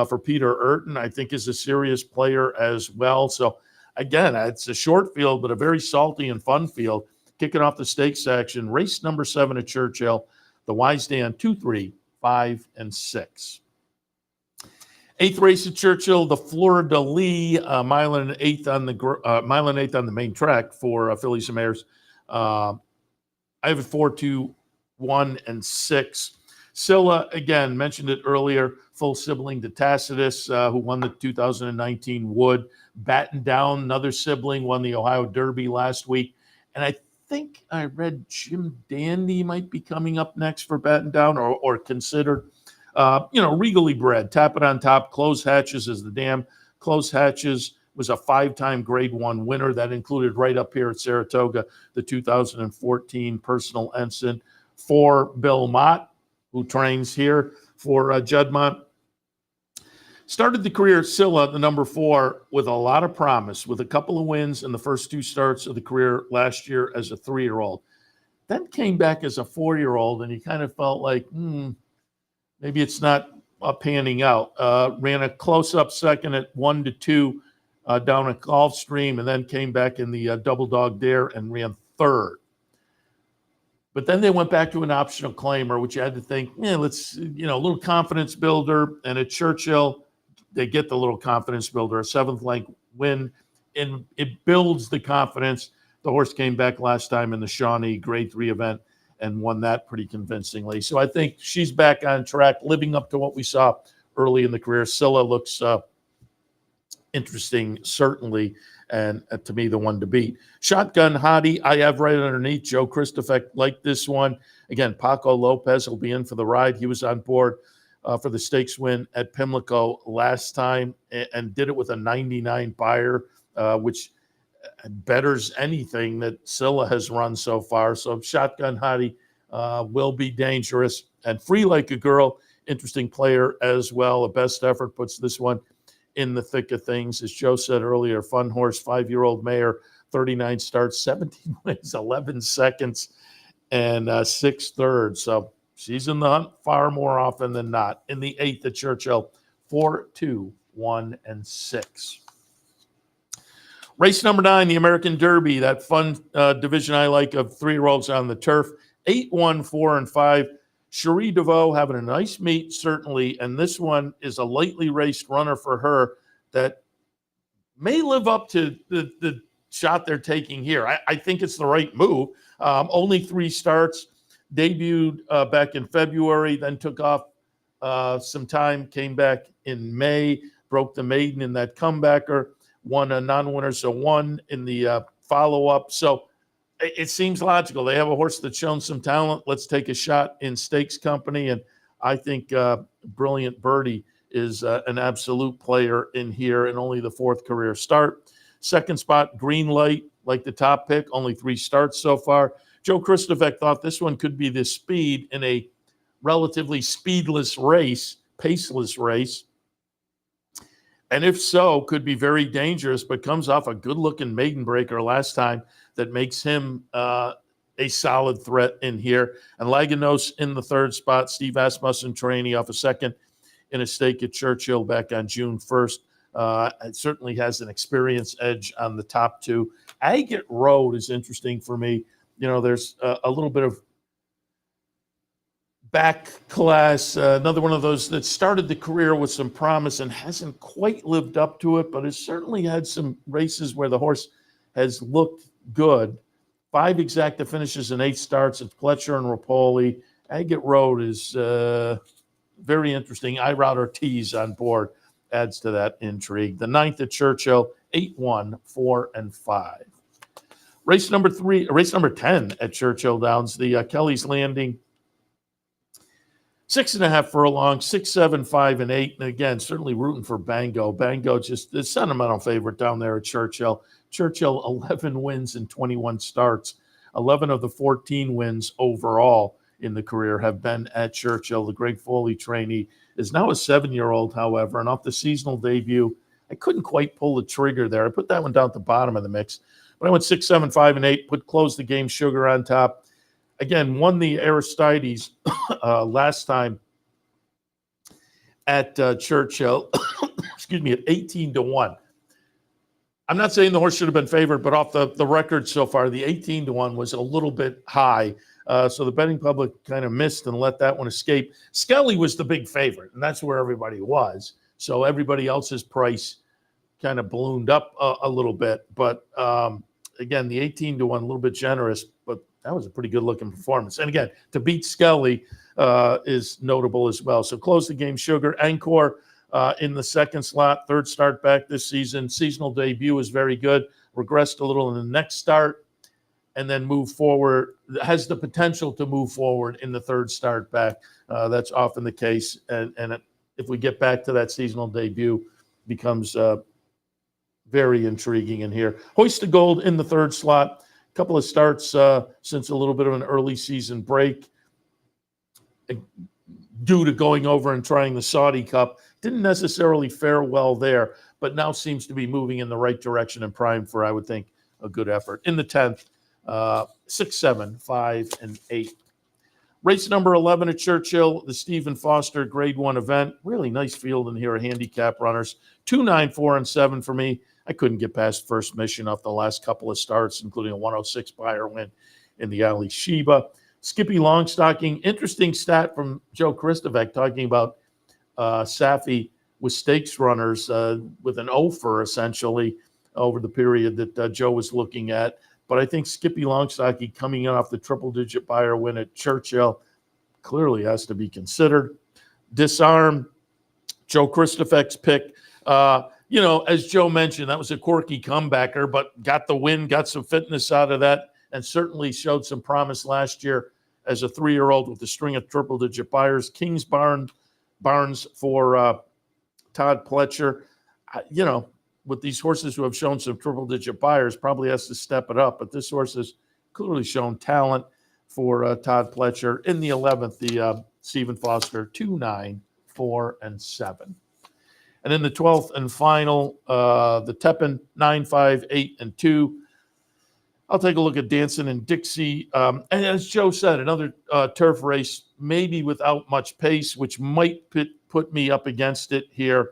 for Peter Urton, I think is a serious player as well. So again, it's a short field, but a very salty and fun field. Kicking off the stakes action, race number 7 at Churchill, the Wise Dan, 2, 3, 5, and 6. 8th race at Churchill, the Fleur de Lis, mile and eighth on the main track for Fillies and Mares. I have it 4, 2, 1, and 6. Scylla, again, mentioned it earlier, full sibling to Tacitus, who won the 2019 Wood. Batten Down, another sibling, won the Ohio Derby last week. And I think I read Jim Dandy might be coming up next for Batten Down, or considered. Regally bred, Tap It on Top, Close Hatches is the dam. Close Hatches was a 5-time Grade 1 winner. That included right up here at Saratoga, the 2014 Personal Ensign for Bill Mott. who trains here for Juddmonte. Started the career Scylla, the number 4, with a lot of promise, with a couple of wins in the first 2 starts of the career last year as a 3-year-old. Then came back as a 4-year-old, and he kind of felt like, maybe it's not panning out. Ran a close-up second at 1-2 down a Gulfstream, and then came back in the double dog dare and ran 3rd. But then they went back to an optional claimer, which you had to think, let's, a little confidence builder. And at Churchill, they get the little confidence builder, a 7th-ranked win, and it builds the confidence. The horse came back last time in the Shawnee Grade 3 event and won that pretty convincingly. So I think she's back on track, living up to what we saw early in the career. Scylla looks interesting, certainly, and to me, the one to beat. Shotgun Hottie, I have right underneath. Joe Kristufek like this one. Again, Paco Lopez will be in for the ride. He was on board for the stakes win at Pimlico last time and did it with a 99 buyer, which betters anything that Scylla has run so far. So Shotgun Hottie will be dangerous. And Free Like a Girl, interesting player as well. A best effort puts this one in the thick of things. As Joe said earlier, fun horse, 5-year-old mare, 39 starts, 17 wins, 11 seconds, and 6 thirds. So she's in the hunt far more often than not. In the 8th at Churchill, 4, 2, 1, and 6. Race number 9, the American Derby, that fun division I like of 3-year-olds on the turf. 8, 1, 4, and 5. Cherie DeVoe having a nice meet, certainly, and this one is a lightly raced runner for her that may live up to the shot they're taking here. I think it's the right move. Only 3 starts, debuted back in February, then took off some time, came back in May, broke the maiden in that comebacker, won a non-winner, so won in the follow-up. So it seems logical. They have a horse that's shown some talent. Let's take a shot in stakes company. And I think Brilliant Birdie is an absolute player in here and only the 4th career start. 2nd spot, Green Light, like the top pick, only 3 starts so far. Joe Kristufek thought this one could be the speed in a relatively speedless race, paceless race. And if so, could be very dangerous, but comes off a good-looking maiden breaker last time that makes him a solid threat in here. And Laganos in the 3rd spot, Steve Asmussen trainee off a 2nd in a stake at Churchill back on June 1st. It certainly has an experience edge on the top 2. Agate Road is interesting for me. There's a little bit of back class, another one of those that started the career with some promise and hasn't quite lived up to it, but has certainly had some races where the horse has looked good. 5 exacta finishes and 8 starts at Fletcher and Rapoli. Agate Road is very interesting. Irod Ortiz on board adds to that intrigue. The 9th at Churchill, 8, 1, 4, and 5. Race number 10 at Churchill Downs, the Kelly's Landing. 6.5 furlong, 6, 7, 5, and 8. And again, certainly rooting for Bango. Bango just the sentimental favorite down there at Churchill. Churchill, 11 wins in 21 starts. 11 of the 14 wins overall in the career have been at Churchill. The Greg Foley trainee is now a 7-year-old, however, and off the seasonal debut, I couldn't quite pull the trigger there. I put that one down at the bottom of the mix. But I went 6, 7, 5, and 8, closed the game Sugar on top. Again, won the Aristides last time at Churchill, excuse me, at 18 to 1. I'm not saying the horse should have been favored, but off the record so far, the 18 to 1 was a little bit high. So the betting public kind of missed and let that one escape. Skelly was the big favorite, and that's where everybody was. So everybody else's price kind of ballooned up a little bit. But again, the 18 to 1, a little bit generous, but that was a pretty good looking performance. And again, to beat Skelly is notable as well. So close the game Sugar. Encore in the 2nd slot, 3rd start back this season. Seasonal debut is very good. Regressed a little in the next start and then move forward. Has the potential to move forward in the 3rd start back. That's often the case. And if we get back to that seasonal debut, becomes very intriguing in here. Hoist the Gold in the 3rd slot. Couple of starts since a little bit of an early season break. due to going over and trying the Saudi Cup. Didn't necessarily fare well there, but now seems to be moving in the right direction and primed for, I would think, a good effort. In the 10th, 6, 7, 5, and 8. Race number 11 at Churchill, the Stephen Foster Grade 1 event. Really nice field in here of handicap runners. 2, 9, 4, and 7 for me. I couldn't get past first mission off the last couple of starts, including a 106 buyer win in the Ali Sheba. Skippy Longstocking, interesting stat from Joe Kristufek talking about Safi with stakes runners with an offer essentially over the period that Joe was looking at. But I think Skippy Longstocking coming in off the triple-digit buyer win at Churchill clearly has to be considered. Disarm, Joe Kristufek's pick. As Joe mentioned, that was a quirky comebacker, but got the win, got some fitness out of that, and certainly showed some promise last year as a 3-year-old with a string of triple-digit buyers. Kings Barnes for Todd Pletcher. With these horses who have shown some triple-digit buyers, probably has to step it up. But this horse has clearly shown talent for Todd Pletcher. In the 11th, the Stephen Foster, 2, 9, 4, and 7. And in the 12th and final, the Tepin, 9, 5, 8, and 2. I'll take a look at Dancing and Dixie. And as Joe said, another turf race, maybe without much pace, which might put me up against it here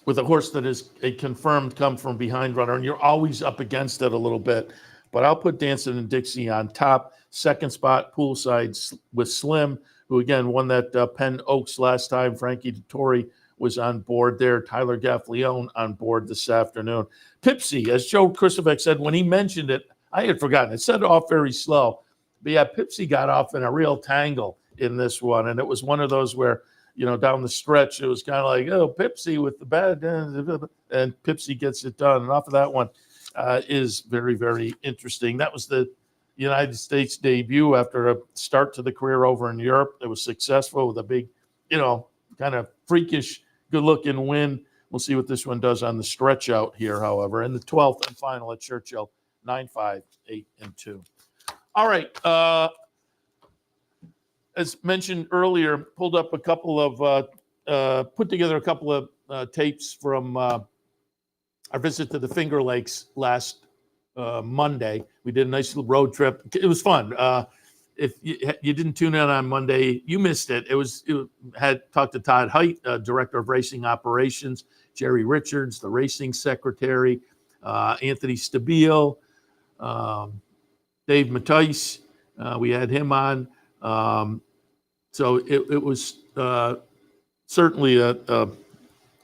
with a horse that is a confirmed come-from-behind runner, and you're always up against it a little bit. But I'll put Dancing and Dixie on top. Second spot, poolside with Slim, who, again, won that Penn Oaks last time. Frankie Dettori was on board there. Tyler Gaffleone on board this afternoon. Pipsy, as Joe Kristufek said, when he mentioned it, I had forgotten. It set off very slow. But, yeah, Pipsy got off in a real tangle in this one, and it was one of those where, down the stretch, it was kind of like, oh, Pipsy with the bad, and Pipsy gets it done. And off of that one is very, very interesting. That was the United States debut after a start to the career over in Europe. It was successful with a big, kind of freakish, good-looking win. We'll see what this one does on the stretch out here, however. In the 12th and final at Churchill, 9, 5, 8, and 2. All right. As mentioned earlier, pulled up a couple of, put together a couple of tapes from our visit to the Finger Lakes last Monday. We did a nice little road trip. It was fun. If you didn't tune in on Monday, you missed it. It had talked to Todd Height, Director of Racing Operations, Jerry Richards, the racing secretary, Anthony Stabile, Dave Mattice. We had him on. So it was certainly a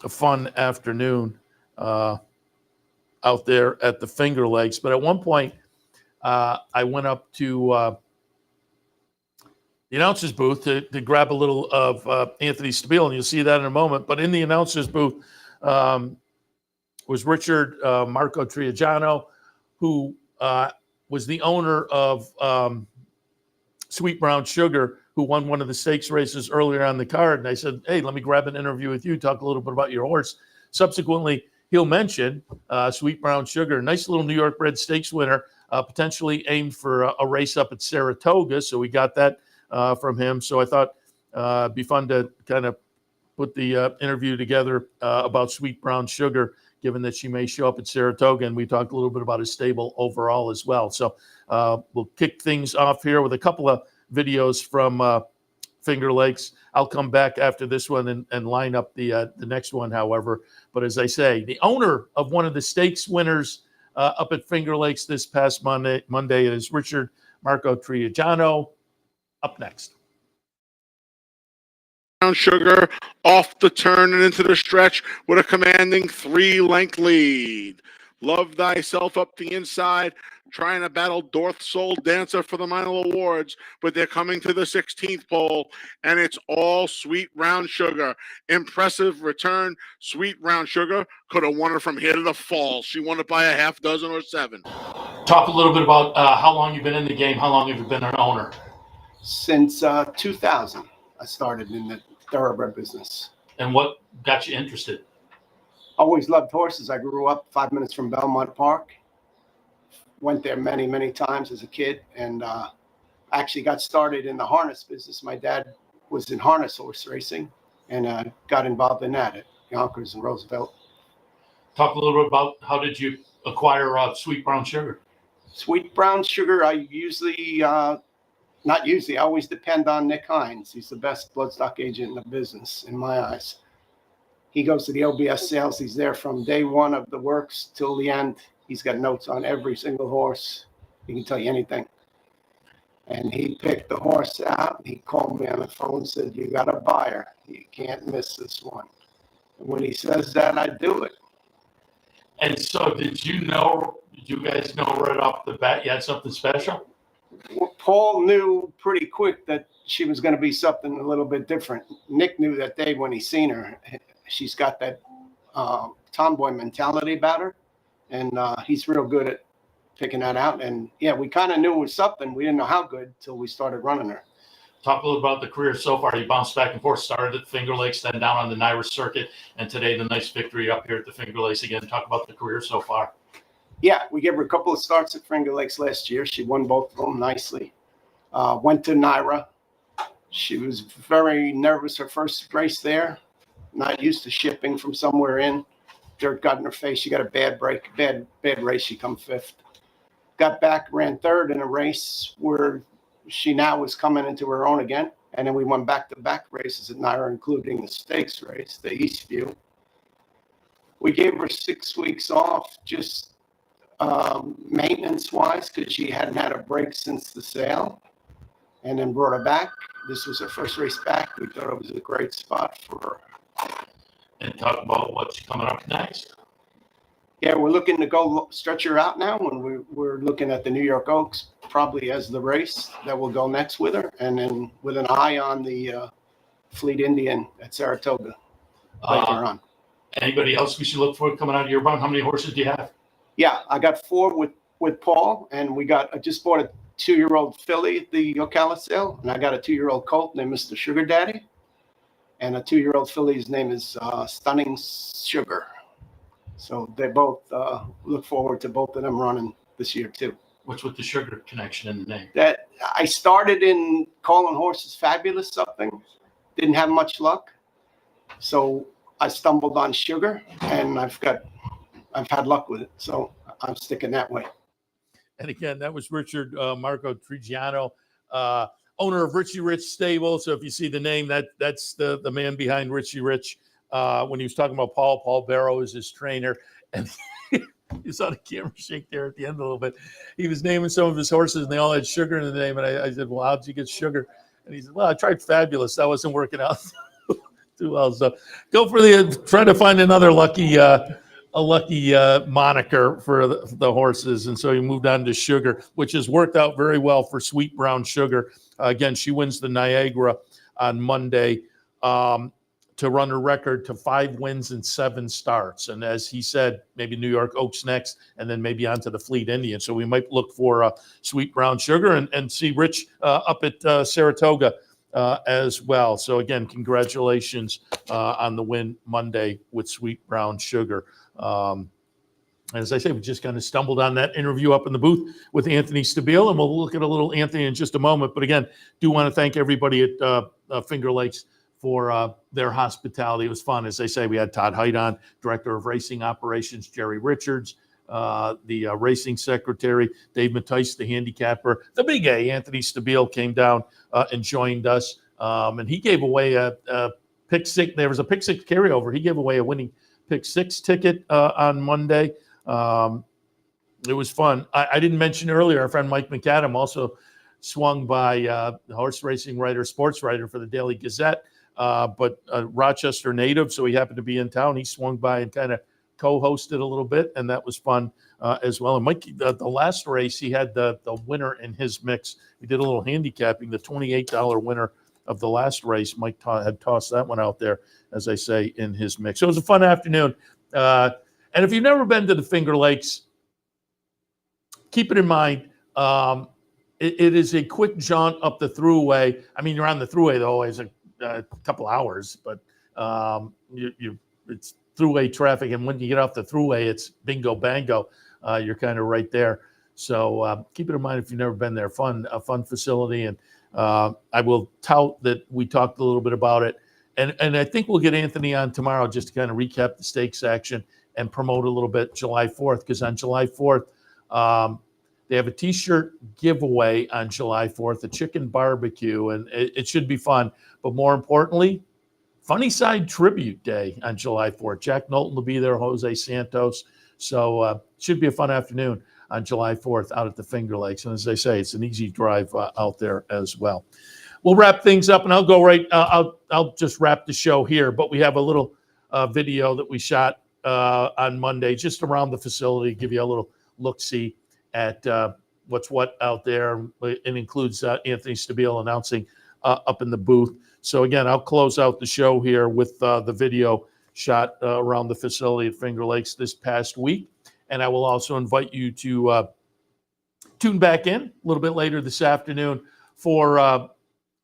fun afternoon out there at the Finger Lakes. But at one point, I went up to the announcer's booth to grab a little of Anthony Stabile, and you'll see that in a moment. But in the announcer's booth was Richard Marco Triagiano, who was the owner of Sweet Brown Sugar, who won one of the stakes races earlier on the card. And I said, hey, let me grab an interview with you, talk a little bit about your horse. Subsequently, he'll mention Sweet Brown Sugar, nice little New York bred stakes winner, potentially aimed for a race up at Saratoga. So we got that from him. So I thought it'd be fun to kind of put the interview together about Sweet Brown Sugar, given that she may show up at Saratoga. And we talked a little bit about his stable overall as well. So we'll kick things off here with a couple of videos from Finger Lakes. I'll come back after this one and line up the next one, however. But as I say, the owner of one of the stakes winners up at Finger Lakes this past Monday is Richard Marco Triagiano. Up next. Brown Sugar off the turn and into the stretch with a commanding 3-length lead. Love Thyself up the inside, trying to battle Dorth Soul Dancer for the Minor Awards, but they're coming to the 16th pole, and it's all Sweet Brown Sugar. Impressive return. Sweet Brown Sugar could have won it from here to the falls. She won it by a half dozen or 7. Talk a little bit about how long you've been in the game. How long have you been an owner? Since 2000, I started in the thoroughbred business. And what got you interested? Always loved horses. I grew up 5 minutes from Belmont Park. Went there many, many times as a kid, and Actually got started in the harness business. My dad was in harness horse racing and got involved in that at Yonkers and Roosevelt. Talk a little bit about how did you acquire Sweet Brown Sugar? Sweet Brown Sugar, I usually, not usually, I always depend on Nick Hines. He's the best bloodstock agent in the business, in my eyes. He goes to the OBS sales. He's there from day one of the works till the end. He's got notes on every single horse. He can tell you anything. And he picked the horse out. He called me on the phone and said, "You got a buyer. You can't miss this one." And when he says that, I do it. And so did you guys know right off the bat you had something special? Paul knew pretty quick that she was going to be something a little bit different. Nick knew that day when he seen her. She's got that tomboy mentality about her, and he's real good at picking that out. And yeah, we kind of knew it was something. We didn't know how good till we started running her. Talk a little about the career so far. You bounced back and forth, started at Finger Lakes, then down on the Naira circuit, and today the nice victory up here at the Finger Lakes again. Talk about the career so far. Yeah, we gave her a couple of starts at Finger Lakes last year. She won both of them nicely. Went to Naira. She was very nervous her first race there. Not used to shipping from somewhere in. Dirt got in her face. She got a bad break, bad race. She come fifth. Got back, ran third in a race where she now was coming into her own again. And then we went back-to-back races at Naira, including the stakes race, the Eastview. We gave her 6 weeks off, just maintenance-wise, because she hadn't had a break since the sale. And then brought her back. This was her first race back. We thought it was a great spot for her. And talk about what's coming up next. Yeah, we're looking to go stretch her out now, and we're looking at the New York Oaks probably as the race that will go next with her, and then with an eye on the Fleet Indian at Saratoga later on. Anybody else we should look for coming out of your barn? How many horses do you have? Yeah, I got 4 with Paul, and I just bought a 2-year-old filly at the Ocala sale, and I got a 2-year-old colt named Mr. Sugar Daddy, and a 2-year-old filly's name is Stunning Sugar. So they both look forward to both of them running this year too. What's with the sugar connection in the name? That I started in calling horses fabulous something, didn't have much luck, so I stumbled on sugar, and I've had luck with it, so I'm sticking that way. And again, that was Richard Marco Trigiano, owner of Richie Rich Stable. So if you see the name, that's the man behind Richie Rich. When he was talking about Paul Barrow is his trainer, and you saw the camera shake there at the end a little bit. He was naming some of his horses, and they all had sugar in the name. And I said, "Well, how'd you get sugar?" And he said, "Well, I tried Fabulous. That wasn't working out too well." So go for try to find another lucky moniker for the horses. And so he moved on to Sugar, which has worked out very well for Sweet Brown Sugar. Again, she wins the Niagara on Monday to run her record to 5 wins and 7 starts. And as he said, maybe New York Oaks next, and then maybe on to the Fleet Indian. So we might look for Sweet Brown Sugar and see Rich up at Saratoga as well. So again, congratulations on the win Monday with Sweet Brown Sugar. As I say, we just kind of stumbled on that interview up in the booth with Anthony Stabile, and we'll look at a little Anthony in just a moment. But again, do want to thank everybody at Finger Lakes for their hospitality. It was fun. As I say, we had Todd Height on, Director of Racing Operations, Jerry Richards, the racing secretary, Dave Mattice, the handicapper, the big A, Anthony Stabile, came down and joined us. And he gave away a pick six. There was a pick six carryover. He gave away a winning pick six ticket on Monday. It was fun. I didn't mention earlier, our friend Mike McAdam also swung by horse racing writer, sports writer for the Daily Gazette, but a Rochester native, so he happened to be in town. He swung by and kind of co-hosted a little bit, and that was fun as well. And Mike, the last race, he had the winner in his mix. We did a little handicapping, the $28 winner of the last race. Mike had tossed that one out there, as I say, in his mix. So it was a fun afternoon. And if you've never been to the Finger Lakes, keep it in mind, it is a quick jaunt up the thruway. I mean, you're on the thruway, though, always a couple hours, but it's thruway traffic. And when you get off the thruway, it's bingo bango. You're kind of right there. So keep it in mind if you've never been there. A fun facility. And I will tout that we talked a little bit about it. And I think we'll get Anthony on tomorrow just to kind of recap the stakes action and promote a little bit July 4th, because on July 4th, they have a T-shirt giveaway on July 4th, a chicken barbecue, and it should be fun. But more importantly, Funny Side Tribute Day on July 4th. Jack Knowlton will be there, Jose Santos. So it should be a fun afternoon on July 4th out at the Finger Lakes. And as I say, it's an easy drive out there as well. We'll wrap things up, and I'll go right. I'll just wrap the show here. But we have a little video that we shot on Monday, just around the facility, give you a little look-see at what's what out there. It includes Anthony Stabile announcing up in the booth. So again, I'll close out the show here with the video shot around the facility at Finger Lakes this past week. And I will also invite you to tune back in a little bit later this afternoon for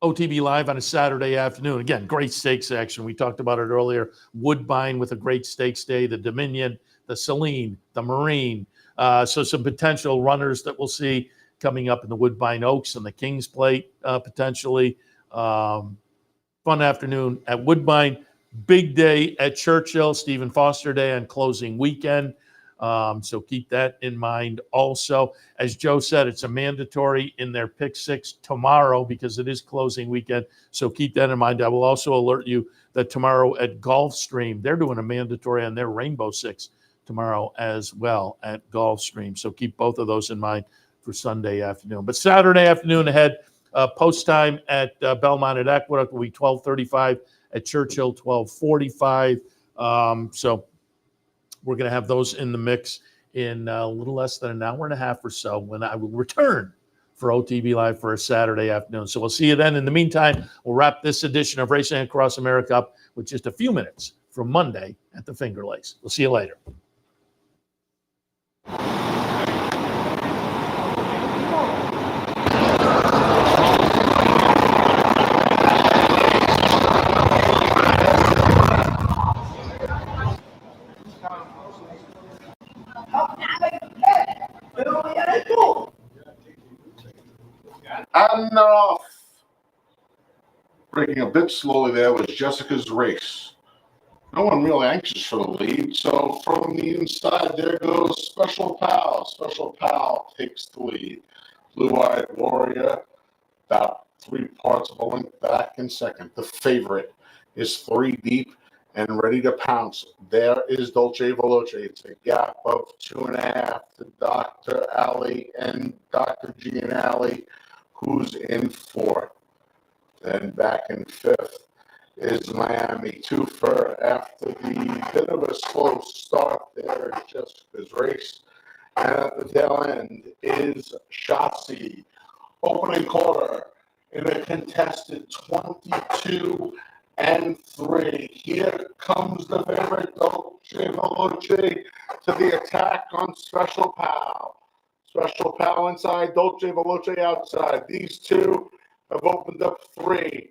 OTB Live on a Saturday afternoon. Again, great stakes action. We talked about it earlier. Woodbine with a great stakes day, the Dominion, the Celine, the Marine. So some potential runners that we'll see coming up in the Woodbine Oaks and the Kings Plate potentially. Fun afternoon at Woodbine. Big day at Churchill, Stephen Foster Day on closing weekend. So keep that in mind also. As Joe said, it's a mandatory in their pick six tomorrow because it is closing weekend. So keep that in mind. I will also alert you that tomorrow at Gulfstream, they're doing a mandatory on their Rainbow Six tomorrow as well at Gulfstream. So keep both of those in mind for Sunday afternoon. But Saturday afternoon ahead, post time at Belmont at Aqueduct will be 12:35, at Churchill 12:45. So we're going to have those in the mix in a little less than an hour and a half or so when I will return for OTB Live for a Saturday afternoon. So we'll see you then. In the meantime, we'll wrap this edition of Racing Across America up with just a few minutes from Monday at the Finger Lakes. We'll see you later. And they're off. Breaking a bit slowly there was Jessica's Race. No one really anxious for the lead, so from the inside there goes Special Pal. Special Pal takes the lead. Blue-Eyed Warrior about 3 parts of a length back in second. The favorite is 3 deep and ready to pounce. There is Dolce Veloce. It's a gap of 2.5 to Dr. Ali and Dr. Gianelli, who's in 4th. Then back in 5th is Miami Twofer. After the bit of a slow start there, Jessica's Race. And at the tail end is Shotzi. Opening quarter in a contested 22 and 3. Here comes the favorite Dolce Veloce to the attack on Special Pal. Special Pal inside, Dolce Veloce outside. These two have opened up 3.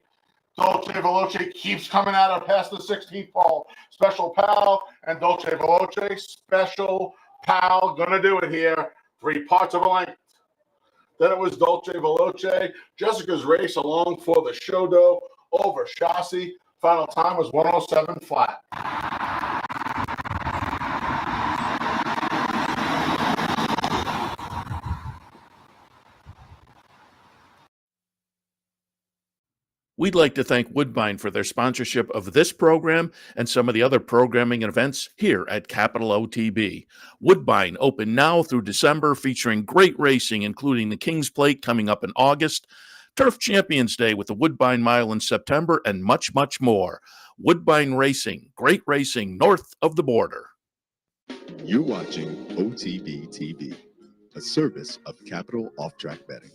Dolce Veloce keeps coming at her past the 16th ball. Special Pal and Dolce Veloce. Special Pal gonna do it here. 3 parts of a length. Then it was Dolce Veloce. Jessica's Race along for the Shodo over Chassis. Final time was 107 flat. We'd like to thank Woodbine for their sponsorship of this program and some of the other programming and events here at Capital OTB. Woodbine open now through December, featuring great racing, including the Kings Plate coming up in August, Turf Champions Day with the Woodbine Mile in September, and much, much more. Woodbine Racing, great racing north of the border. You're watching OTB TV, a service of Capital Off-Track Betting.